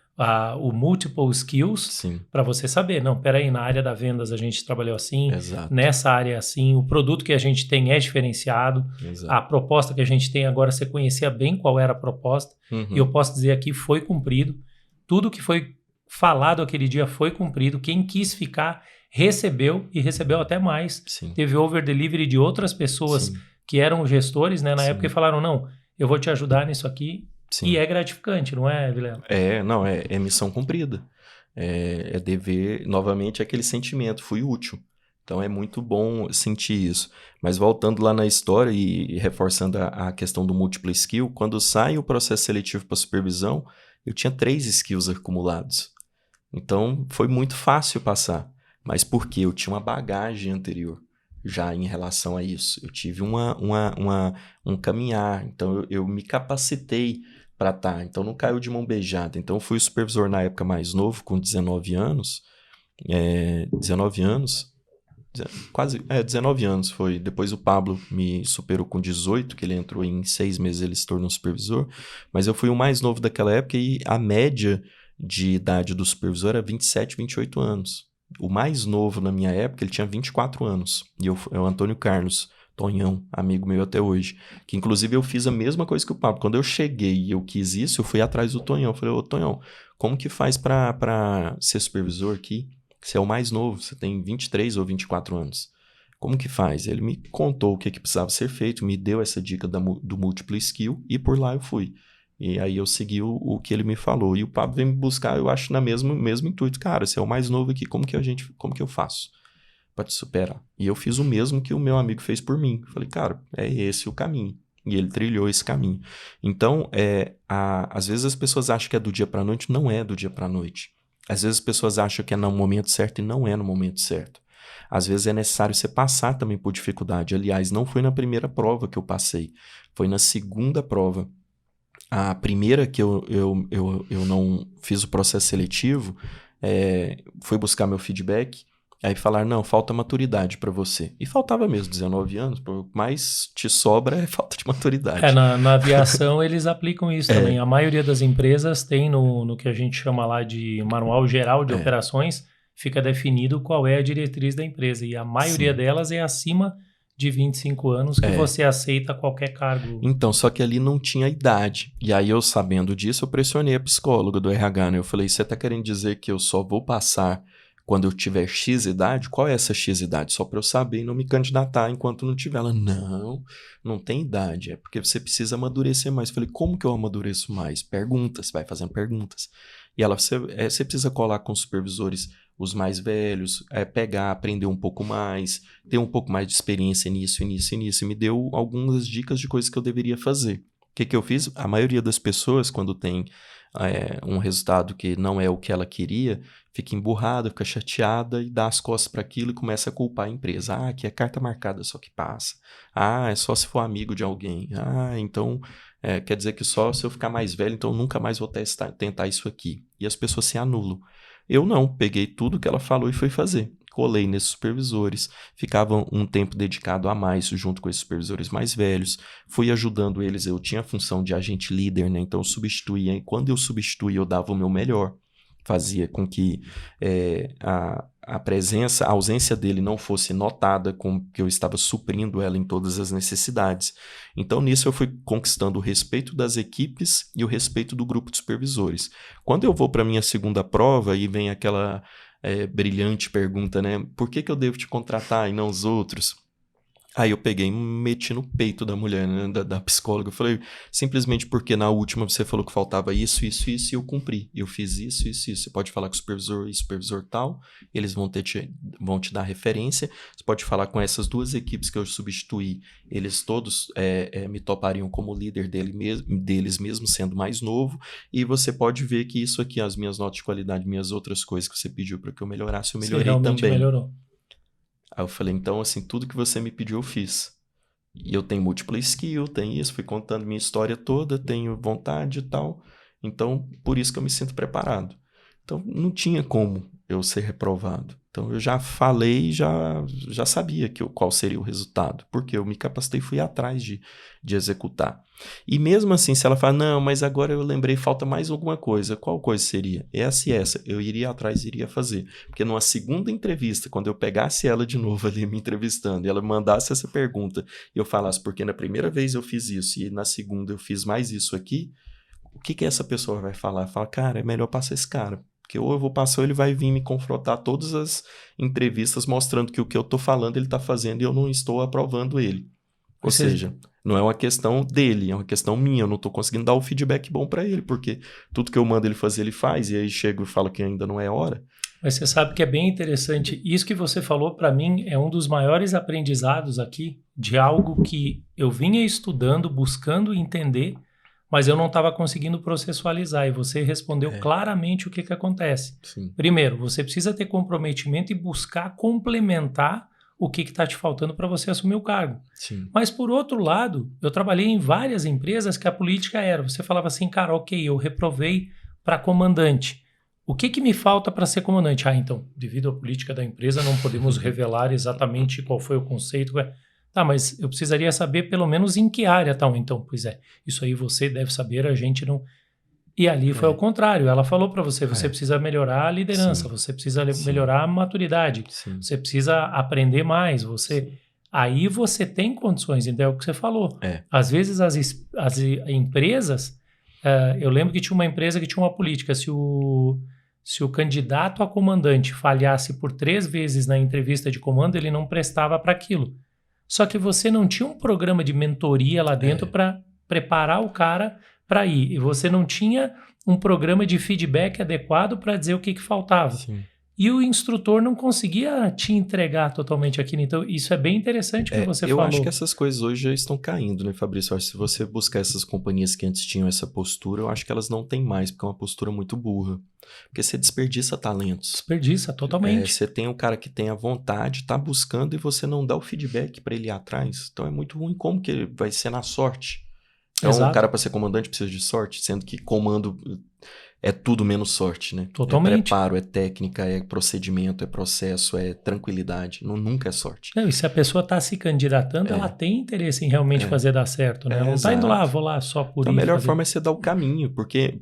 o multiple skills, para você saber, não, peraí, na área da vendas a gente trabalhou assim, nessa área é assim, o produto que a gente tem é diferenciado, a proposta que a gente tem agora, você conhecia bem qual era a proposta, e eu posso dizer aqui, foi cumprido, tudo que foi falado aquele dia foi cumprido, quem quis ficar, recebeu, e recebeu até mais, teve over-delivery de outras pessoas que eram gestores, né, na época, e falaram, não, eu vou te ajudar nisso aqui. E é gratificante, não é, Vilela? É missão cumprida. É dever, novamente, aquele sentimento, fui útil. Então é muito bom sentir isso. Mas voltando lá na história e reforçando a questão do múltiplo skill, quando sai o processo seletivo para supervisão, eu tinha 3 skills acumulados. Então foi muito fácil passar. Mas por quê? Eu tinha uma bagagem anterior. já em relação a isso. Eu tive um caminhar, então eu me capacitei para estar. Então não caiu de mão beijada. Então eu fui o supervisor na época mais novo, com 19 anos. 19 anos, quase, 19 anos foi. Depois o Pablo me superou com 18, que ele entrou em 6 meses, ele se tornou supervisor. Mas eu fui o mais novo daquela época e a média de idade do supervisor era 27, 28 anos. O mais novo na minha época, ele tinha 24 anos. E é o Antônio Carlos, Tonhão, amigo meu até hoje. Que inclusive eu fiz a mesma coisa que o Pablo. Quando eu cheguei e eu quis isso, eu fui atrás do Tonhão. Eu falei, ô Tonhão, como que faz para ser supervisor aqui? Você é o mais novo, você tem 23 ou 24 anos. Como que faz? Ele me contou o que precisava ser feito, me deu essa dica do múltiplo skill e por lá eu fui. E aí eu segui o que ele me falou. E o Pablo veio me buscar, eu acho, mesmo intuito. Cara, você é o mais novo aqui, como que eu faço para te superar? E eu fiz o mesmo que o meu amigo fez por mim. Falei, cara, é esse o caminho. E ele trilhou esse caminho. Então, às vezes as pessoas acham que é do dia para a noite, não é do dia para a noite. Às vezes as pessoas acham que é no momento certo e não é no momento certo. Às vezes é necessário você passar também por dificuldade. Aliás, não foi na primeira prova que eu passei, foi na segunda prova. A primeira que eu não fiz o processo seletivo, fui buscar meu feedback, aí falaram, não, falta maturidade para você. E faltava mesmo, 19 anos, mas te sobra é falta de maturidade. Na aviação eles aplicam isso também. A maioria das empresas tem no que a gente chama lá de Manual Geral de Operações, fica definido qual é a diretriz da empresa. E a maioria delas é acima de 25 anos que você aceita qualquer cargo. Então, só que ali não tinha idade. E aí eu, sabendo disso, eu pressionei a psicóloga do RH, né? Eu falei, você tá querendo dizer que eu só vou passar quando eu tiver X idade? Qual é essa X idade? Só para eu saber e não me candidatar enquanto não tiver. Ela, não tem idade. É porque você precisa amadurecer mais. Eu falei, como que eu amadureço mais? Perguntas, vai fazendo perguntas. E ela, você precisa colar com os supervisores, os mais velhos, pegar, aprender um pouco mais, ter um pouco mais de experiência nisso. E me deu algumas dicas de coisas que eu deveria fazer. O que eu fiz? A maioria das pessoas, quando tem um resultado que não é o que ela queria, fica emburrada, fica chateada e dá as costas para aquilo e começa a culpar a empresa. Ah, aqui é carta marcada só que passa. Ah, é só se for amigo de alguém. Ah, então quer dizer que só se eu ficar mais velho, então nunca mais vou tentar isso aqui. E as pessoas se anulam. Eu não, peguei tudo que ela falou e fui fazer. Colei nesses supervisores, ficava um tempo dedicado a mais junto com esses supervisores mais velhos, fui ajudando eles, eu tinha a função de agente líder, né? Então eu substituía, e quando eu substituía eu dava o meu melhor, fazia com que a presença, a ausência dele não fosse notada, com que eu estava suprindo ela em todas as necessidades. Então nisso eu fui conquistando o respeito das equipes e o respeito do grupo de supervisores. Quando eu vou para a minha segunda prova e vem aquela brilhante pergunta, né? Por que eu devo te contratar e não os outros? Aí eu peguei e meti no peito da mulher, né, da psicóloga. Eu falei, simplesmente porque na última você falou que faltava isso, e eu cumpri. Eu fiz isso. Você pode falar com o supervisor e supervisor tal, eles vão te dar referência. Você pode falar com essas duas equipes que eu substituí, eles todos me topariam como líder deles mesmo, sendo mais novo. E você pode ver que isso aqui, as minhas notas de qualidade, minhas outras coisas que você pediu para que eu melhorasse, eu melhorei realmente também. Melhorou. Aí eu falei, então, assim, tudo que você me pediu eu fiz. E eu tenho múltipla skill, tenho isso, fui contando minha história toda, tenho vontade e tal. Então, por isso que eu me sinto preparado. Então, não tinha como eu ser reprovado. Então, eu já falei, já sabia qual seria o resultado. Porque eu me capacitei e fui atrás de executar. E mesmo assim, se ela fala, não, mas agora eu lembrei, falta mais alguma coisa. Qual coisa seria? Essa. Eu iria atrás e iria fazer. Porque numa segunda entrevista, quando eu pegasse ela de novo ali me entrevistando, e ela mandasse essa pergunta, e eu falasse, porque na primeira vez eu fiz isso, e na segunda eu fiz mais isso aqui, o que essa pessoa vai falar? Fala, cara, é melhor passar esse cara. Porque ou eu vou passar ou ele vai vir me confrontar todas as entrevistas mostrando que o que eu estou falando ele está fazendo e eu não estou aprovando ele. Ou seja, não é uma questão dele, é uma questão minha. Eu não estou conseguindo dar o feedback bom para ele, porque tudo que eu mando ele fazer, ele faz. E aí chego e falo que ainda não é hora. Mas você sabe que é bem interessante. Isso que você falou, para mim, é um dos maiores aprendizados aqui de algo que eu vinha estudando, buscando entender, mas eu não estava conseguindo processualizar. E você respondeu claramente o que acontece. Sim. Primeiro, você precisa ter comprometimento e buscar complementar o que está te faltando para você assumir o cargo. Sim. Mas, por outro lado, eu trabalhei em várias empresas que a política era, você falava assim, cara, ok, eu reprovei para comandante. O que me falta para ser comandante? Então, devido à política da empresa, não podemos revelar exatamente qual foi o conceito. Tá, mas eu precisaria saber pelo menos em que área tal. Então, pois é, isso aí você deve saber, a gente não... E ali foi ao contrário, ela falou para você, você precisa melhorar a liderança, Sim. você precisa melhorar a maturidade, Sim. você precisa aprender mais, você... Aí você tem condições, então é o que você falou. Às vezes as empresas... eu lembro que tinha uma empresa que tinha uma política, se o candidato a comandante falhasse por 3 vezes na entrevista de comando, ele não prestava para aquilo. Só que você não tinha um programa de mentoria lá dentro para preparar o cara para ir. E você não tinha um programa de feedback adequado para dizer o que faltava. Sim. E o instrutor não conseguia te entregar totalmente aquilo. Então, isso é bem interessante que você falou. Eu acho que essas coisas hoje já estão caindo, né, Fabrício? Eu acho que se você buscar essas companhias que antes tinham essa postura, eu acho que elas não têm mais, porque é uma postura muito burra. Porque você desperdiça talentos. Desperdiça totalmente. Você tem um cara que tem a vontade, está buscando e você não dá o feedback para ele ir atrás. Então é muito ruim. Como que vai ser na sorte? Então, um cara para ser comandante precisa de sorte, sendo que comando é tudo menos sorte, né? Totalmente. É preparo, é técnica, é procedimento, é processo, é tranquilidade. Nunca é sorte. Não, e se a pessoa está se candidatando, ela tem interesse em realmente fazer dar certo, né? Ela não está indo lá, vou lá só por então, isso. A melhor forma é você dar o caminho,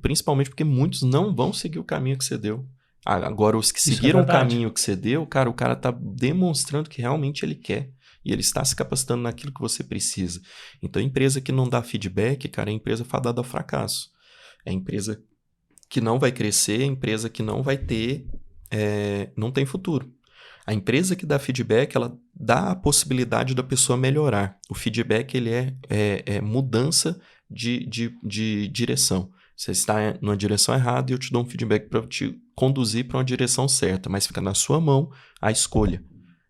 principalmente porque muitos não vão seguir o caminho que você deu. Agora, os que seguiram o caminho que você deu, cara, o cara está demonstrando que realmente ele quer. E ele está se capacitando naquilo que você precisa. Então, a empresa que não dá feedback, cara, é a empresa fadada ao fracasso. É a empresa que não vai crescer, é a empresa que não vai ter, não tem futuro. A empresa que dá feedback, ela dá a possibilidade da pessoa melhorar. O feedback, ele é mudança de direção. Você está numa direção errada e eu te dou um feedback para te conduzir para uma direção certa, mas fica na sua mão a escolha.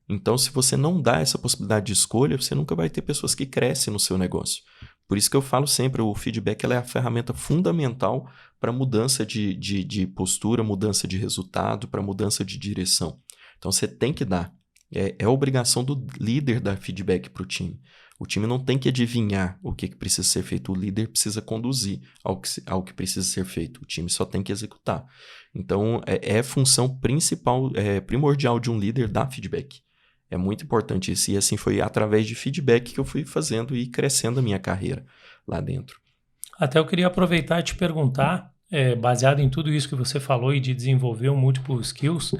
Então, se você não dá essa possibilidade de escolha, você nunca vai ter pessoas que crescem no seu negócio. Por isso que eu falo sempre, o feedback ela é a ferramenta fundamental para mudança de postura, mudança de resultado, para mudança de direção. Então, você tem que dar. É obrigação do líder dar feedback para o time. O time não tem que adivinhar o que precisa ser feito. O líder precisa conduzir ao que precisa ser feito. O time só tem que executar. Então, é função principal, primordial de um líder dar feedback. É muito importante isso. E assim foi através de feedback que eu fui fazendo e crescendo a minha carreira lá dentro. Até eu queria aproveitar e te perguntar, baseado em tudo isso que você falou e de desenvolver o Multiple Skills,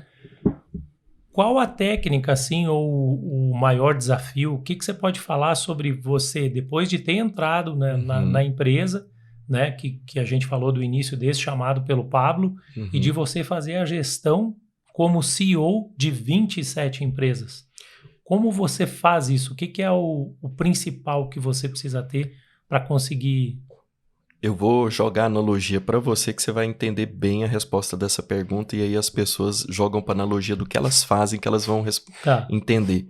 qual a técnica, assim, ou o maior desafio? O que você pode falar sobre você, depois de ter entrado, né, na empresa, né, que a gente falou do início desse, chamado pelo Pablo, e de você fazer a gestão como CEO de 27 empresas? Como você faz isso? O que é o principal que você precisa ter para conseguir... Eu vou jogar a analogia para você que você vai entender bem a resposta dessa pergunta e aí as pessoas jogam para analogia do que elas fazem que elas vão entender.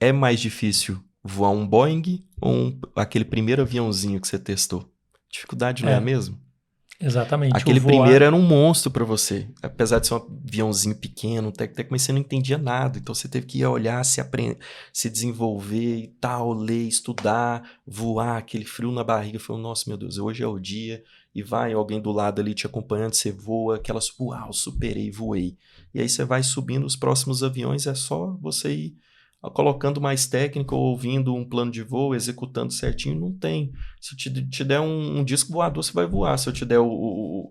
É mais difícil voar um Boeing ou aquele primeiro aviãozinho que você testou? Dificuldade não é a mesma? Exatamente. Aquele primeiro era um monstro para você. Apesar de ser um aviãozinho pequeno, mas você não entendia nada. Então você teve que ir olhar, se desenvolver e tal, ler, estudar, voar, aquele frio na barriga. Falei, nossa, meu Deus, hoje é o dia. E vai alguém do lado ali te acompanhando, você voa, aquelas, uau, superei, voei. E aí você vai subindo os próximos aviões, é só você ir colocando mais técnica, ou ouvindo um plano de voo, executando certinho, não tem. Se eu te der um disco voador, você vai voar, se eu te der o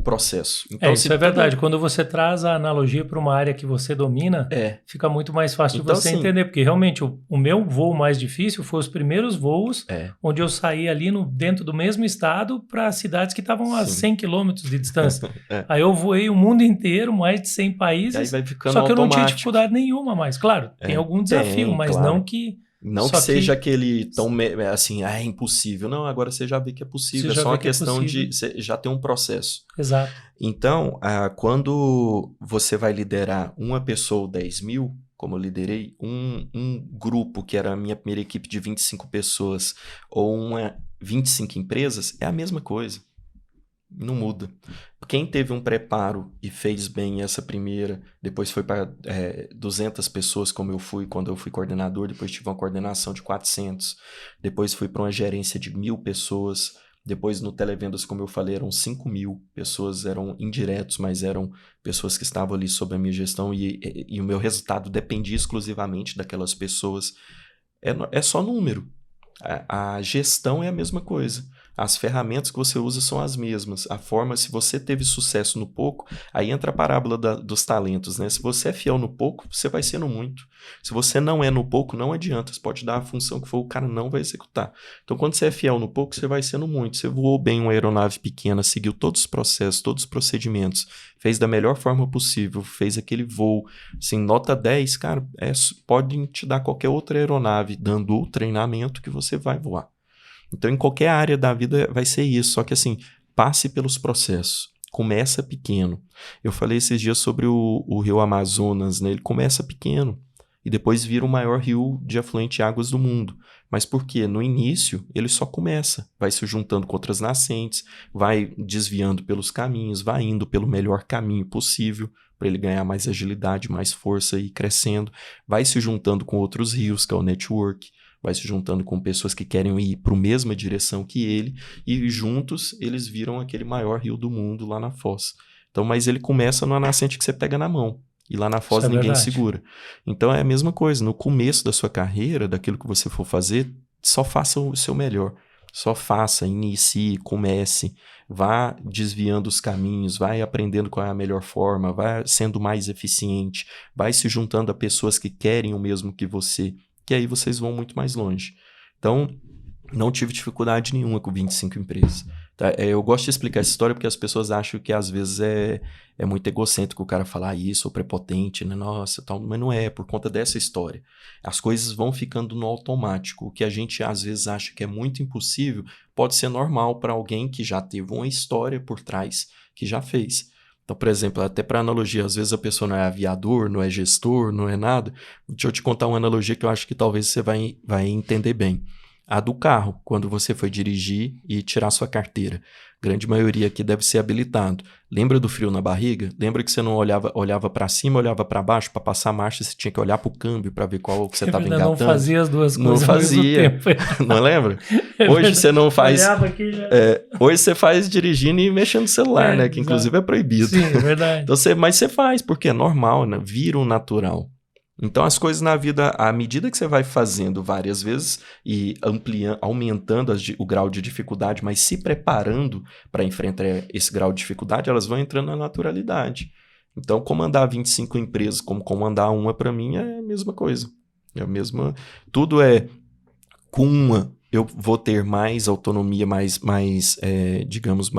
processo. Então, isso é verdade. Quando você traz a analogia para uma área que você domina, fica muito mais fácil de você entender, porque realmente o meu voo mais difícil foi os primeiros voos, onde eu saí ali dentro do mesmo estado para cidades que estavam a 100 quilômetros de distância. Aí eu voei o mundo inteiro, mais de 100 países, aí vai ficando só que eu não tinha automático. dificuldade nenhuma mais. Claro, tem algum desafio, mas claro. não que... Não que seja aquele tão assim, é impossível. Não, agora você já vê que é possível. É só uma questão de já ter um processo. Exato. Então, quando você vai liderar uma pessoa ou 10 mil, como eu liderei, um grupo que era a minha primeira equipe de 25 pessoas ou 25 empresas, é a mesma coisa. Não muda. Quem teve um preparo e fez bem essa primeira, depois foi para 200 pessoas, como eu fui quando eu fui coordenador, depois tive uma coordenação de 400, depois fui para uma gerência de 1.000 pessoas, depois no Televendas, como eu falei, eram 5.000 pessoas, eram indiretos, mas eram pessoas que estavam ali sob a minha gestão e o meu resultado dependia exclusivamente daquelas pessoas. É só número. A gestão é a mesma coisa. As ferramentas que você usa são as mesmas. A forma, se você teve sucesso no pouco, aí entra a parábola dos talentos, né? Se você é fiel no pouco, você vai ser no muito. Se você não é no pouco, não adianta. Você pode dar a função que for, o cara não vai executar. Então, quando você é fiel no pouco, você vai ser no muito. Você voou bem uma aeronave pequena, seguiu todos os processos, todos os procedimentos, fez da melhor forma possível, fez aquele voo, assim, nota 10, cara, pode te dar qualquer outra aeronave, dando o treinamento que você vai voar. Então, em qualquer área da vida vai ser isso, só que assim, passe pelos processos, começa pequeno. Eu falei esses dias sobre o rio Amazonas, né? Ele começa pequeno e depois vira o maior rio de afluente de águas do mundo. Mas por quê? No início, ele só começa, vai se juntando com outras nascentes, vai desviando pelos caminhos, vai indo pelo melhor caminho possível para ele ganhar mais agilidade, mais força e ir crescendo, vai se juntando com outros rios, que é o network, vai se juntando com pessoas que querem ir para a mesma direção que ele, e juntos eles viram aquele maior rio do mundo lá na foz. Então, mas ele começa numa nascente que você pega na mão, e lá na foz ninguém segura. Então é a mesma coisa, no começo da sua carreira, daquilo que você for fazer, só faça o seu melhor. Só faça, inicie, comece, vá desviando os caminhos, vai aprendendo qual é a melhor forma, vai sendo mais eficiente, vai se juntando a pessoas que querem o mesmo que você, que aí vocês vão muito mais longe. Então, não tive dificuldade nenhuma com 25 empresas. Tá? Eu gosto de explicar essa história porque as pessoas acham que às vezes é muito egocêntrico o cara falar isso, ou prepotente, né? Nossa, tal, mas não é, por conta dessa história. As coisas vão ficando no automático. O que a gente às vezes acha que é muito impossível pode ser normal para alguém que já teve uma história por trás, que já fez. Então, por exemplo, até para analogia, às vezes a pessoa não é aviador, não é gestor, não é nada. Deixa eu te contar uma analogia que eu acho que talvez você vai entender bem. A do carro, quando você foi dirigir e tirar sua carteira. Grande maioria aqui deve ser habilitado. Lembra do frio na barriga? Lembra que você não olhava para cima, olhava para baixo para passar a marcha, você tinha que olhar para o câmbio para ver qual que você estava engatando? Não fazia as duas coisas não fazia. ao mesmo tempo. Não lembra? Hoje você não faz... Olhava aqui já... hoje você faz dirigindo e mexendo no celular, né? Que inclusive é proibido. Sim, é verdade. Então, mas você faz, porque é normal, né? Vira o natural. Então, as coisas na vida, à medida que você vai fazendo várias vezes e aumentando o grau de dificuldade, mas se preparando para enfrentar esse grau de dificuldade, elas vão entrando na naturalidade. Então, comandar 25 empresas como comandar uma, para mim, é a mesma coisa. É a mesma... Tudo é com uma, eu vou ter mais autonomia, digamos,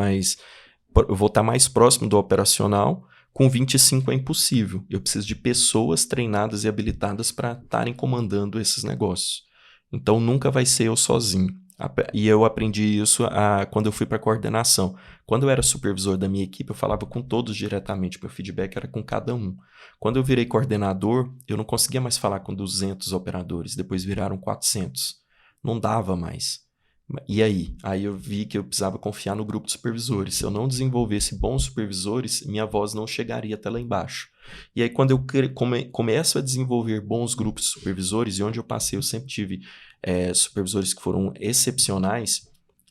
eu vou estar mais próximo do operacional. Com 25 é impossível. Eu preciso de pessoas treinadas e habilitadas para estarem comandando esses negócios. Então, nunca vai ser eu sozinho. E eu aprendi isso quando eu fui para a coordenação. Quando eu era supervisor da minha equipe, eu falava com todos diretamente. Meu feedback era com cada um. Quando eu virei coordenador, eu não conseguia mais falar com 200 operadores. Depois viraram 400. Não dava mais. E aí? Aí eu vi que eu precisava confiar no grupo de supervisores. Se eu não desenvolvesse bons supervisores, minha voz não chegaria até lá embaixo. E aí quando eu começo a desenvolver bons grupos de supervisores, e onde eu passei eu sempre tive supervisores que foram excepcionais,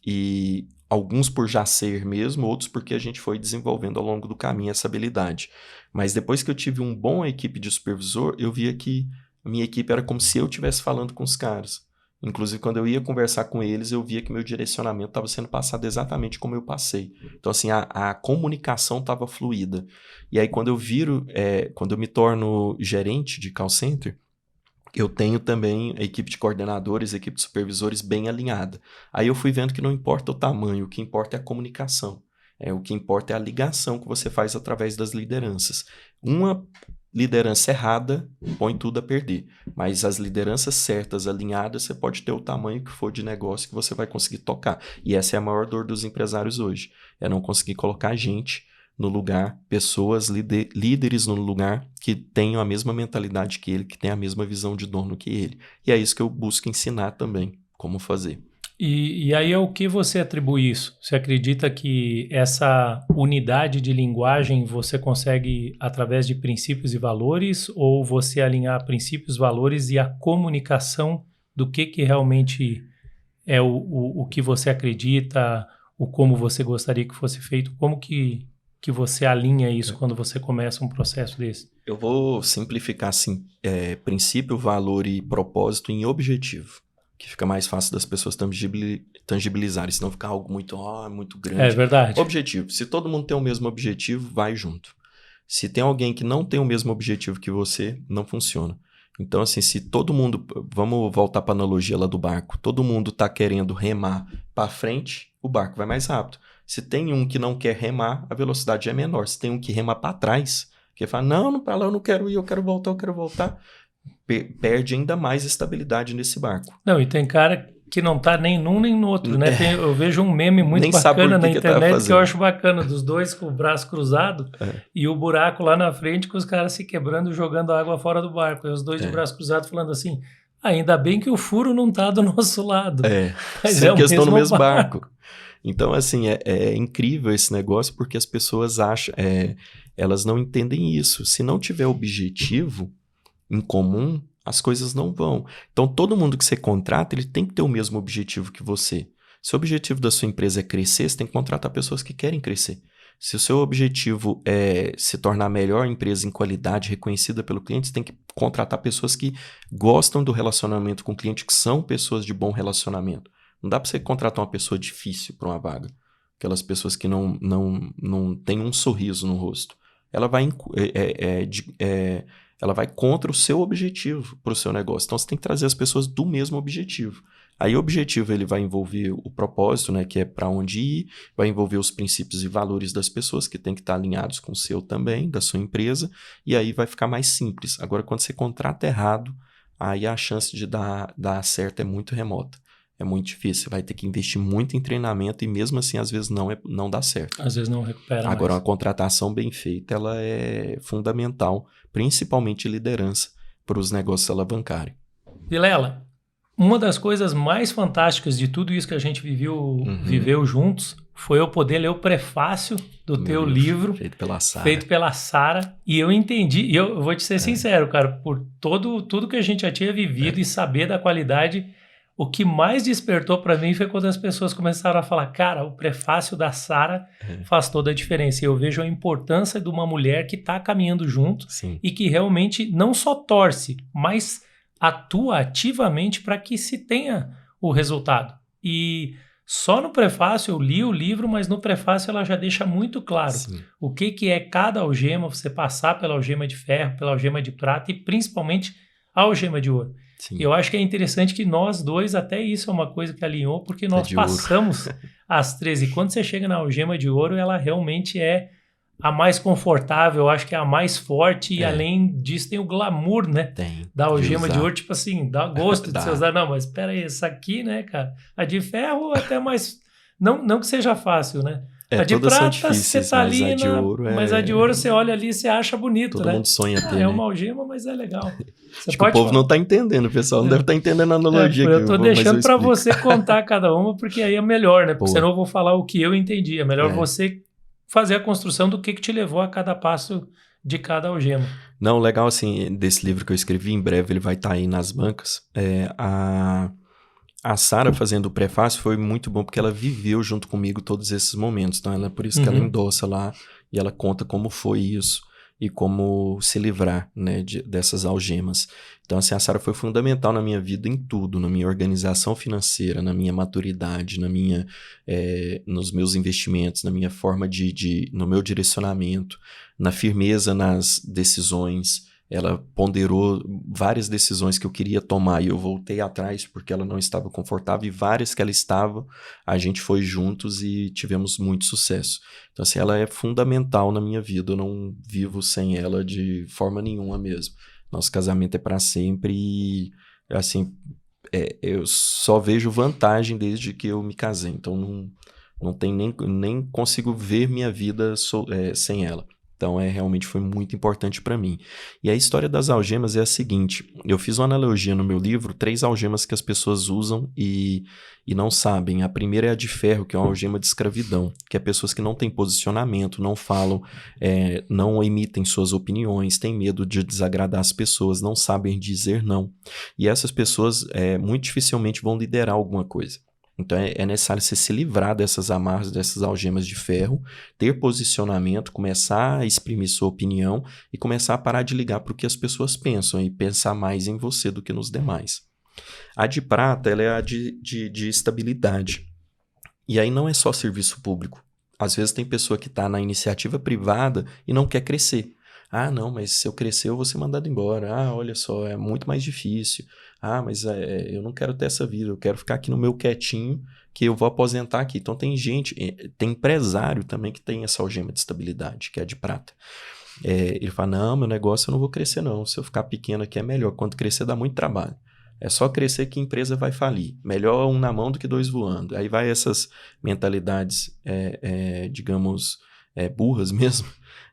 e alguns por já ser mesmo, outros porque a gente foi desenvolvendo ao longo do caminho essa habilidade. Mas depois que eu tive uma boa equipe de supervisor, eu via que a minha equipe era como se eu estivesse falando com os caras. Inclusive, quando eu ia conversar com eles, eu via que meu direcionamento estava sendo passado exatamente como eu passei. Então, assim, a comunicação estava fluida. E aí, quando eu me torno gerente de call center, eu tenho também a equipe de coordenadores, a equipe de supervisores bem alinhada. Aí eu fui vendo que não importa o tamanho, o que importa é a comunicação. O que importa é a ligação que você faz através das lideranças. Uma liderança errada põe tudo a perder, mas as lideranças certas, alinhadas, você pode ter o tamanho que for de negócio que você vai conseguir tocar. E essa é a maior dor dos empresários hoje, é não conseguir colocar gente no lugar, pessoas, líderes no lugar que tenham a mesma mentalidade que ele, que tenham a mesma visão de dono que ele. E é isso que eu busco ensinar também, como fazer. E aí, ao que você atribui isso? Você acredita que essa unidade de linguagem você consegue através de princípios e valores, ou você alinhar princípios, valores e a comunicação do que realmente é o que você acredita, o como você gostaria que fosse feito? Como que você alinha isso quando você começa um processo desse? Eu vou simplificar assim, princípio, valor e propósito em objetivo, que fica mais fácil das pessoas tangibilizarem, senão fica algo muito grande. É verdade. Objetivo. Se todo mundo tem o mesmo objetivo, vai junto. Se tem alguém que não tem o mesmo objetivo que você, não funciona. Então, assim, se todo mundo... Vamos voltar para a analogia lá do barco. Todo mundo está querendo remar para frente, o barco vai mais rápido. Se tem um que não quer remar, a velocidade é menor. Se tem um que rema para trás, que fala, não para lá, eu não quero ir, eu quero voltar, perde ainda mais estabilidade nesse barco. Não, e tem cara que não tá nem num nem no outro, né? Eu vejo um meme muito bacana na internet que eu acho bacana, dos dois com o braço cruzado e o buraco lá na frente com os caras se quebrando e jogando água fora do barco. E os dois de braço cruzado falando assim, ainda bem que o furo não tá do nosso lado. Mas sempre que estão no mesmo barco. Então, assim, é incrível esse negócio porque as pessoas acham, elas não entendem isso. Se não tiver objetivo em comum, as coisas não vão. Então, todo mundo que você contrata, ele tem que ter o mesmo objetivo que você. Se o objetivo da sua empresa é crescer, você tem que contratar pessoas que querem crescer. Se o seu objetivo é se tornar a melhor empresa em qualidade, reconhecida pelo cliente, você tem que contratar pessoas que gostam do relacionamento com o cliente, que são pessoas de bom relacionamento. Não dá para você contratar uma pessoa difícil para uma vaga. Aquelas pessoas que não têm um sorriso no rosto. Ela vai contra o seu objetivo para o seu negócio. Então, você tem que trazer as pessoas do mesmo objetivo. Aí, o objetivo ele vai envolver o propósito, né, que é para onde ir, vai envolver os princípios e valores das pessoas, que tem que estar alinhados com o seu também, da sua empresa, e aí vai ficar mais simples. Agora, quando você contrata errado, aí a chance de dar certo é muito remota. É muito difícil, você vai ter que investir muito em treinamento e mesmo assim, às vezes, não dá certo. Às vezes não recupera Agora, mais. uma contratação bem feita, ela é fundamental, principalmente liderança, para os negócios alavancarem. Vilela, uma das coisas mais fantásticas de tudo isso que a gente viveu juntos foi eu poder ler o prefácio do teu livro. Feito pela Sara. Feito pela Sara. E eu entendi, e eu vou te ser sincero, cara, por tudo que a gente já tinha vivido e saber da qualidade... O que mais despertou para mim foi quando as pessoas começaram a falar, cara, o prefácio da Sara faz toda a diferença. E eu vejo a importância de uma mulher que está caminhando junto e que realmente não só torce, mas atua ativamente para que se tenha o resultado. E só no prefácio, eu li o livro, mas no prefácio ela já deixa muito claro o que é cada algema, você passar pela algema de ferro, pela algema de prata e principalmente a algema de ouro. Sim. Eu acho que é interessante que nós dois, até isso é uma coisa que alinhou, porque nós passamos as 13. E quando você chega na algema de ouro, ela realmente é a mais confortável, eu acho que é a mais forte, e além disso tem o glamour, né? Tem. Da algema de ouro, tipo assim, dá gosto de você usar. Não, mas espera aí, essa aqui, né, cara? A de ferro até mais... Não que seja fácil, né? A de prata, você tá ali, mas a de ouro você olha ali e você acha bonito, Todo né? mundo sonha ter, É uma algema, mas é legal. Acho que o povo não tá entendendo, o pessoal não deve estar entendendo a analogia aqui. Eu tô deixando para você contar cada uma, porque aí é melhor, né? Porque senão eu vou falar o que eu entendi. É melhor você fazer a construção do que te levou a cada passo de cada algema. Não, legal assim, desse livro que eu escrevi, em breve ele vai estar aí nas bancas. A Sara fazendo o prefácio foi muito bom, porque ela viveu junto comigo todos esses momentos. Então, por isso que ela endossa lá e ela conta como foi isso e como se livrar, né, dessas algemas. Então, assim, a Sara foi fundamental na minha vida em tudo, na minha organização financeira, na minha maturidade, nos meus investimentos, na minha forma no meu direcionamento, na firmeza nas decisões. Ela ponderou várias decisões que eu queria tomar e eu voltei atrás porque ela não estava confortável, e várias que ela estava, a gente foi juntos e tivemos muito sucesso. Então, assim, ela é fundamental na minha vida, eu não vivo sem ela de forma nenhuma mesmo. Nosso casamento é para sempre e, assim, eu só vejo vantagem desde que eu me casei, então não tem nem consigo ver minha vida sem ela. Então, realmente foi muito importante para mim. E a história das algemas é a seguinte, eu fiz uma analogia no meu livro, 3 algemas que as pessoas usam e não sabem. A primeira é a de ferro, que é uma algema de escravidão, que é pessoas que não têm posicionamento, não falam, não emitem suas opiniões, têm medo de desagradar as pessoas, não sabem dizer não. E essas pessoas muito dificilmente vão liderar alguma coisa. Então é necessário você se livrar dessas amarras, dessas algemas de ferro, ter posicionamento, começar a exprimir sua opinião e começar a parar de ligar para o que as pessoas pensam e pensar mais em você do que nos demais. A de prata, ela é a de estabilidade. E aí não é só serviço público. Às vezes tem pessoa que está na iniciativa privada e não quer crescer. Ah, não, mas se eu crescer eu vou ser mandado embora. Ah, olha só, é muito mais difícil. Ah, mas eu não quero ter essa vida, eu quero ficar aqui no meu quietinho, que eu vou aposentar aqui. Então tem gente, tem empresário também que tem essa algema de estabilidade, que é a de prata. Ele fala, não, meu negócio eu não vou crescer não, se eu ficar pequeno aqui é melhor, quando crescer dá muito trabalho. É só crescer que a empresa vai falir. Melhor um na mão do que 2 voando. Aí vai essas mentalidades, digamos, burras mesmo,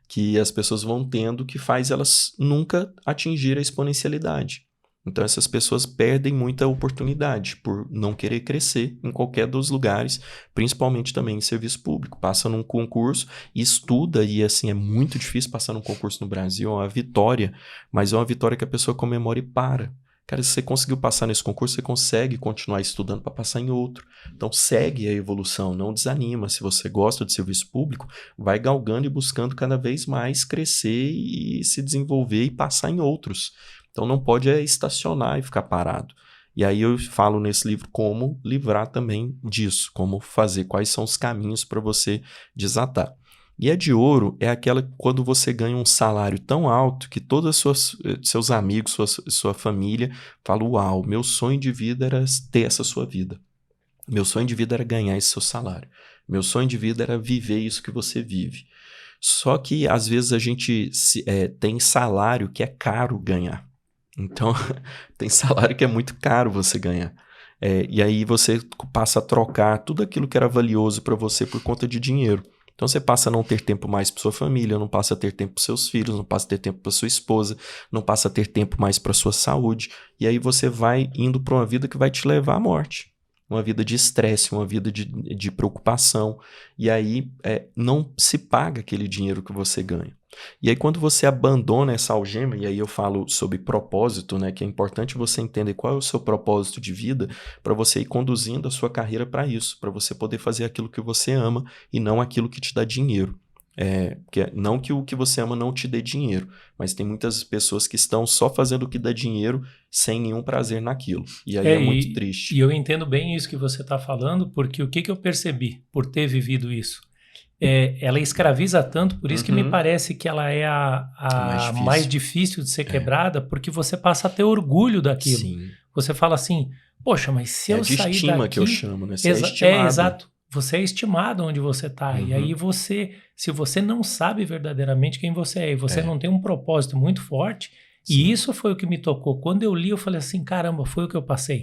que as pessoas vão tendo, que faz elas nunca atingir a exponencialidade. Então essas pessoas perdem muita oportunidade por não querer crescer em qualquer dos lugares, principalmente também em serviço público. Passa num concurso, estuda e assim é muito difícil passar num concurso no Brasil, é uma vitória, mas é uma vitória que a pessoa comemora e para. Cara, se você conseguiu passar nesse concurso, você consegue continuar estudando para passar em outro. Então segue a evolução, não desanima. Se você gosta de serviço público, vai galgando e buscando cada vez mais crescer e se desenvolver e passar em outros. Então não pode estacionar e ficar parado. E aí eu falo nesse livro como livrar também disso, como fazer, quais são os caminhos para você desatar. E a de ouro é aquela quando você ganha um salário tão alto que todos os seus amigos, sua família falam, uau, meu sonho de vida era ter essa sua vida. Meu sonho de vida era ganhar esse seu salário. Meu sonho de vida era viver isso que você vive. Só que às vezes a gente tem salário que é caro ganhar. Então, tem salário que é muito caro você ganhar. E aí você passa a trocar tudo aquilo que era valioso para você por conta de dinheiro. Então você passa a não ter tempo mais para sua família, não passa a ter tempo para seus filhos, não passa a ter tempo para sua esposa, não passa a ter tempo mais para sua saúde. E aí você vai indo para uma vida que vai te levar à morte. Uma vida de estresse, uma vida de preocupação. E aí não se paga aquele dinheiro que você ganha. E aí quando você abandona essa algema, e aí eu falo sobre propósito, né, que é importante você entender qual é o seu propósito de vida para você ir conduzindo a sua carreira para isso, para você poder fazer aquilo que você ama e não aquilo que te dá dinheiro. Não que o que você ama não te dê dinheiro, mas tem muitas pessoas que estão só fazendo o que dá dinheiro sem nenhum prazer naquilo. E aí é muito triste. E eu entendo bem isso que você está falando, porque o que eu percebi por ter vivido isso? Ela escraviza tanto, por isso que me parece que ela é a mais difícil de ser quebrada, porque você passa a ter orgulho daquilo. Sim. Você fala assim, poxa, mas se eu sair daqui... É de estima que eu chamo, né? Você é estimado. Exato. Você é estimado onde você está. E aí se você não sabe verdadeiramente quem você é, e você não tem um propósito muito forte, sim, e isso foi o que me tocou. Quando eu li, eu falei assim, caramba, foi o que eu passei.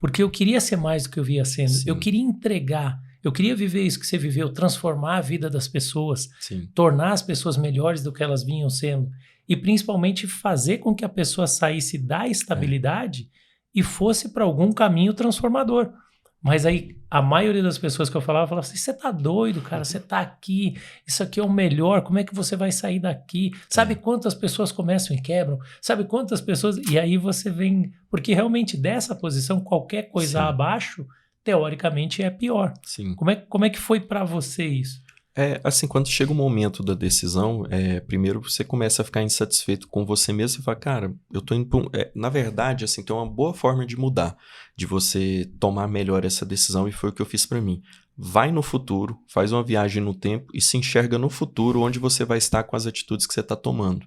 Porque eu queria ser mais do que eu via sendo. Sim. Eu queria entregar. Eu queria viver isso que você viveu, transformar a vida das pessoas, sim, tornar as pessoas melhores do que elas vinham sendo. E principalmente fazer com que a pessoa saísse da estabilidade e fosse para algum caminho transformador. Mas aí a maioria das pessoas que eu falava assim, você tá doido, cara, você tá aqui, isso aqui é o melhor, como é que você vai sair daqui? Sabe quantas pessoas começam e quebram? Sabe quantas pessoas... E aí você vem... Porque realmente dessa posição, qualquer coisa abaixo, teoricamente é pior. Sim. Como é que foi para você isso? Assim, quando chega o momento da decisão, primeiro você começa a ficar insatisfeito com você mesmo, você fala, cara, eu tô indo na verdade, assim, tem uma boa forma de mudar, de você tomar melhor essa decisão, e foi o que eu fiz pra mim. Vai no futuro, faz uma viagem no tempo e se enxerga no futuro onde você vai estar com as atitudes que você tá tomando.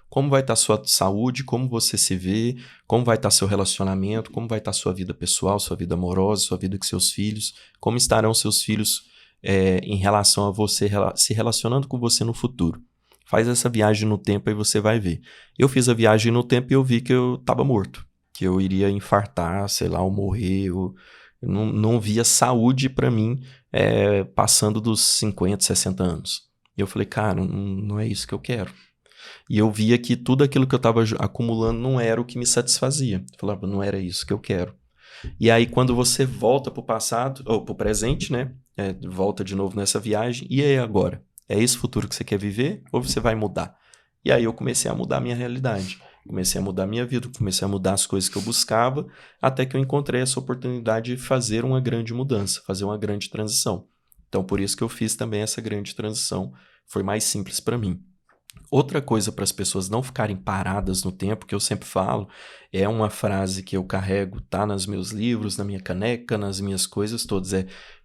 Como vai estar sua saúde, como você se vê, como vai estar seu relacionamento, como vai estar sua vida pessoal, sua vida amorosa, sua vida com seus filhos, como estarão seus filhos em relação a você, se relacionando com você no futuro. Faz essa viagem no tempo e você vai ver. Eu fiz a viagem no tempo e eu vi que eu estava morto, que eu iria infartar, sei lá, ou morrer. Eu não via saúde para mim passando dos 50, 60 anos. E eu falei, cara, não é isso que eu quero. E eu via que tudo aquilo que eu estava acumulando não era o que me satisfazia. Eu falava, não era isso que eu quero. E aí, quando você volta pro passado, ou pro presente, né? Volta de novo nessa viagem, e aí agora? É esse futuro que você quer viver ou você vai mudar? E aí eu comecei a mudar a minha realidade. Comecei a mudar a minha vida, comecei a mudar as coisas que eu buscava, até que eu encontrei essa oportunidade de fazer uma grande mudança, fazer uma grande transição. Então, por isso que eu fiz também essa grande transição. Foi mais simples para mim. Outra coisa para as pessoas não ficarem paradas no tempo, que eu sempre falo, é uma frase que eu carrego, tá nos meus livros, na minha caneca, nas minhas coisas todas,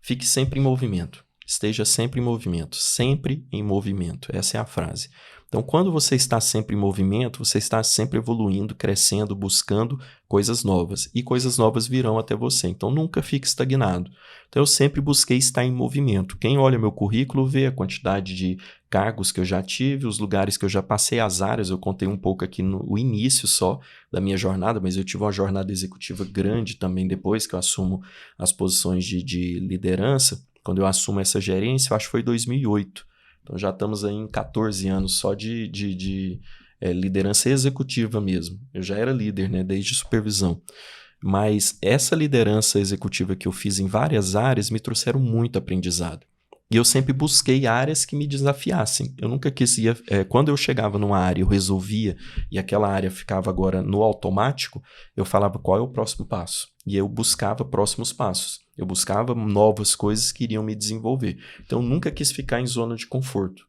fique sempre em movimento, esteja sempre em movimento, sempre em movimento, essa é a frase. Então, quando você está sempre em movimento, você está sempre evoluindo, crescendo, buscando coisas novas. E coisas novas virão até você. Então, nunca fique estagnado. Então, eu sempre busquei estar em movimento. Quem olha meu currículo vê a quantidade de cargos que eu já tive, os lugares que eu já passei, as áreas. Eu contei um pouco aqui no início só da minha jornada, mas eu tive uma jornada executiva grande também depois que eu assumo as posições de liderança. Quando eu assumo essa gerência, eu acho que foi 2008. Então já estamos aí em 14 anos só de liderança executiva mesmo. Eu já era líder, né, desde supervisão. Mas essa liderança executiva que eu fiz em várias áreas me trouxeram muito aprendizado. E eu sempre busquei áreas que me desafiassem. Eu nunca quis quando eu chegava numa área, eu resolvia, e aquela área ficava agora no automático, eu falava qual é o próximo passo. E eu buscava próximos passos. Eu buscava novas coisas que iriam me desenvolver. Então, eu nunca quis ficar em zona de conforto.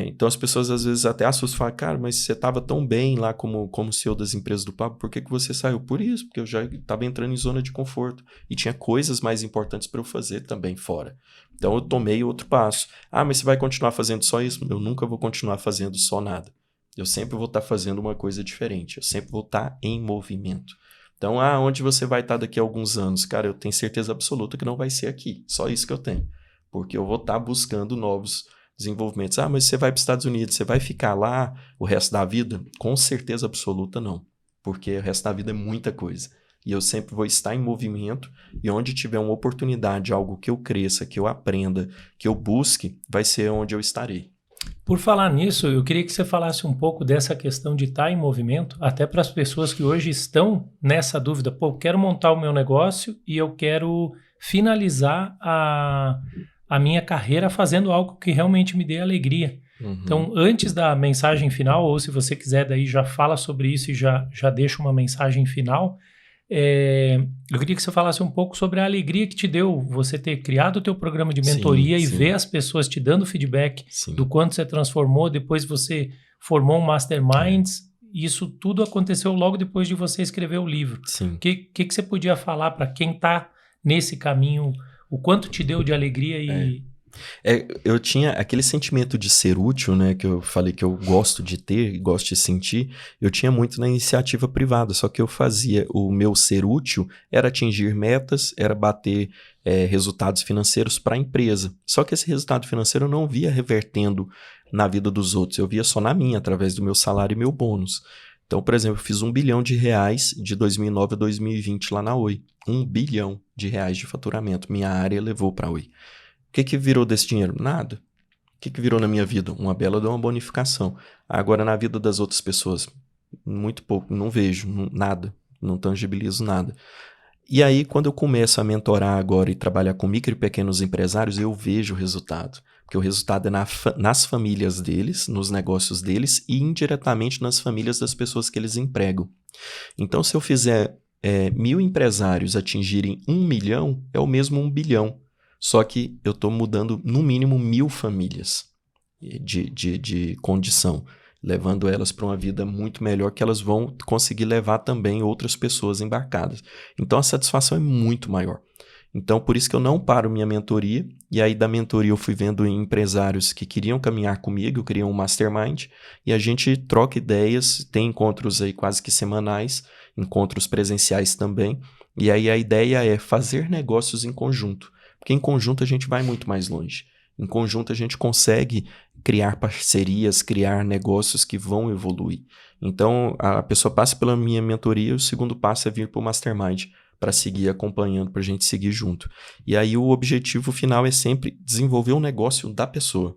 Então, as pessoas às vezes até assustam e falam, cara, mas você estava tão bem lá como CEO das empresas do Pablo, por que você saiu? Por isso, porque eu já estava entrando em zona de conforto. E tinha coisas mais importantes para eu fazer também fora. Então, eu tomei outro passo. Ah, mas você vai continuar fazendo só isso? Eu nunca vou continuar fazendo só nada. Eu sempre vou estar fazendo uma coisa diferente. Eu sempre vou estar em movimento. Então, onde você vai estar daqui a alguns anos? Cara, eu tenho certeza absoluta que não vai ser aqui. Só isso que eu tenho. Porque eu vou estar buscando novos desenvolvimentos. Mas você vai para os Estados Unidos, você vai ficar lá o resto da vida? Com certeza absoluta não. Porque o resto da vida é muita coisa. E eu sempre vou estar em movimento. E onde tiver uma oportunidade, algo que eu cresça, que eu aprenda, que eu busque, vai ser onde eu estarei. Por falar nisso, eu queria que você falasse um pouco dessa questão de estar em movimento, até para as pessoas que hoje estão nessa dúvida. Pô, eu quero montar o meu negócio e eu quero finalizar a minha carreira fazendo algo que realmente me dê alegria. Uhum. Então, antes da mensagem final, ou se você quiser, daí já fala sobre isso e já deixa uma mensagem final, eu queria que você falasse um pouco sobre a alegria que te deu você ter criado o teu programa de mentoria e ver as pessoas te dando feedback do quanto você transformou, depois você formou um Masterminds, e isso tudo aconteceu logo depois de você escrever o livro. O que você podia falar para quem está nesse caminho, o quanto te deu de alegria e... Eu tinha aquele sentimento de ser útil, né, que eu falei que eu gosto de ter e gosto de sentir, eu tinha muito na iniciativa privada, só que eu fazia o meu ser útil, era atingir metas, era bater resultados financeiros para a empresa. Só que esse resultado financeiro eu não via revertendo na vida dos outros, eu via só na minha, através do meu salário e meu bônus. Então, por exemplo, eu fiz R$1 bilhão de 2009 a 2020 lá na Oi. R$1 bilhão de faturamento, minha área levou para a Oi. O que virou desse dinheiro? Nada. O que virou na minha vida? Uma bela de uma bonificação. Agora, na vida das outras pessoas, muito pouco. Não vejo nada. Não tangibilizo nada. E aí, quando eu começo a mentorar agora e trabalhar com micro e pequenos empresários, eu vejo o resultado. Porque o resultado é nas famílias deles, nos negócios deles e indiretamente nas famílias das pessoas que eles empregam. Então, se eu fizer 1.000 empresários atingirem 1 milhão, é o mesmo 1 bilhão. Só que eu estou mudando no mínimo 1.000 famílias de condição, levando elas para uma vida muito melhor, que elas vão conseguir levar também outras pessoas embarcadas. Então a satisfação é muito maior. Então por isso que eu não paro minha mentoria, e aí da mentoria eu fui vendo empresários que queriam caminhar comigo, eu criei um mastermind, e a gente troca ideias, tem encontros aí quase que semanais, encontros presenciais também, e aí a ideia é fazer negócios em conjunto. Porque em conjunto a gente vai muito mais longe. Em conjunto a gente consegue criar parcerias, criar negócios que vão evoluir. Então a pessoa passa pela minha mentoria, o segundo passo é vir para o Mastermind para seguir acompanhando, para a gente seguir junto. E aí o objetivo final é sempre desenvolver o negócio da pessoa.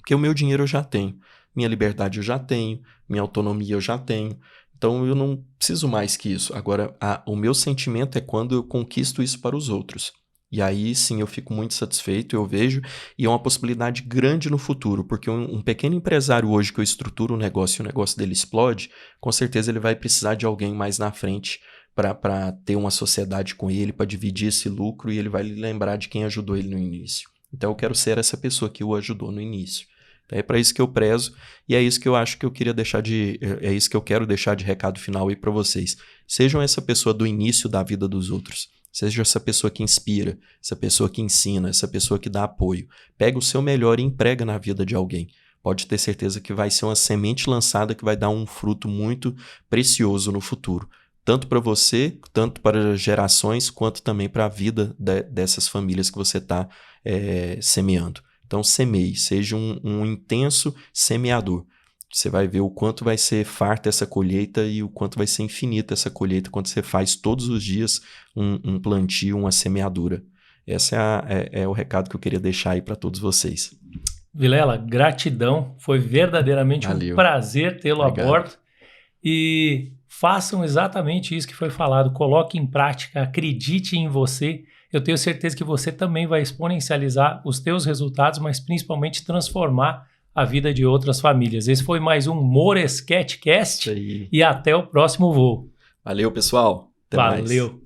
Porque o meu dinheiro eu já tenho, minha liberdade eu já tenho, minha autonomia eu já tenho. Então eu não preciso mais que isso. Agora, o meu sentimento é quando eu conquisto isso para os outros. E aí sim eu fico muito satisfeito, eu vejo, e é uma possibilidade grande no futuro, porque um pequeno empresário hoje que eu estruturo um negócio e o negócio dele explode, com certeza ele vai precisar de alguém mais na frente para ter uma sociedade com ele, para dividir esse lucro, e ele vai lembrar de quem ajudou ele no início. Então eu quero ser essa pessoa que o ajudou no início. Então é para isso que eu prezo, e é isso que eu acho que eu queria deixar é isso que eu quero deixar de recado final aí para vocês. Sejam essa pessoa do início da vida dos outros. Seja essa pessoa que inspira, essa pessoa que ensina, essa pessoa que dá apoio. Pega o seu melhor e emprega na vida de alguém. Pode ter certeza que vai ser uma semente lançada que vai dar um fruto muito precioso no futuro. Tanto para você, tanto para gerações, quanto também para a vida dessas famílias que você está semeando. Então semeie, seja um intenso semeador. Você vai ver o quanto vai ser farta essa colheita e o quanto vai ser infinita essa colheita quando você faz todos os dias um plantio, uma semeadura. Esse é o recado que eu queria deixar aí para todos vocês. Vilela, gratidão. Foi verdadeiramente Valeu. Um prazer tê-lo a Obrigado. bordo. E façam exatamente isso que foi falado. Coloque em prática, acredite em você. Eu tenho certeza que você também vai exponencializar os teus resultados, mas principalmente transformar a vida de outras famílias. Esse foi mais um Morescatcast e até o próximo voo. Valeu, pessoal. Até mais. Valeu.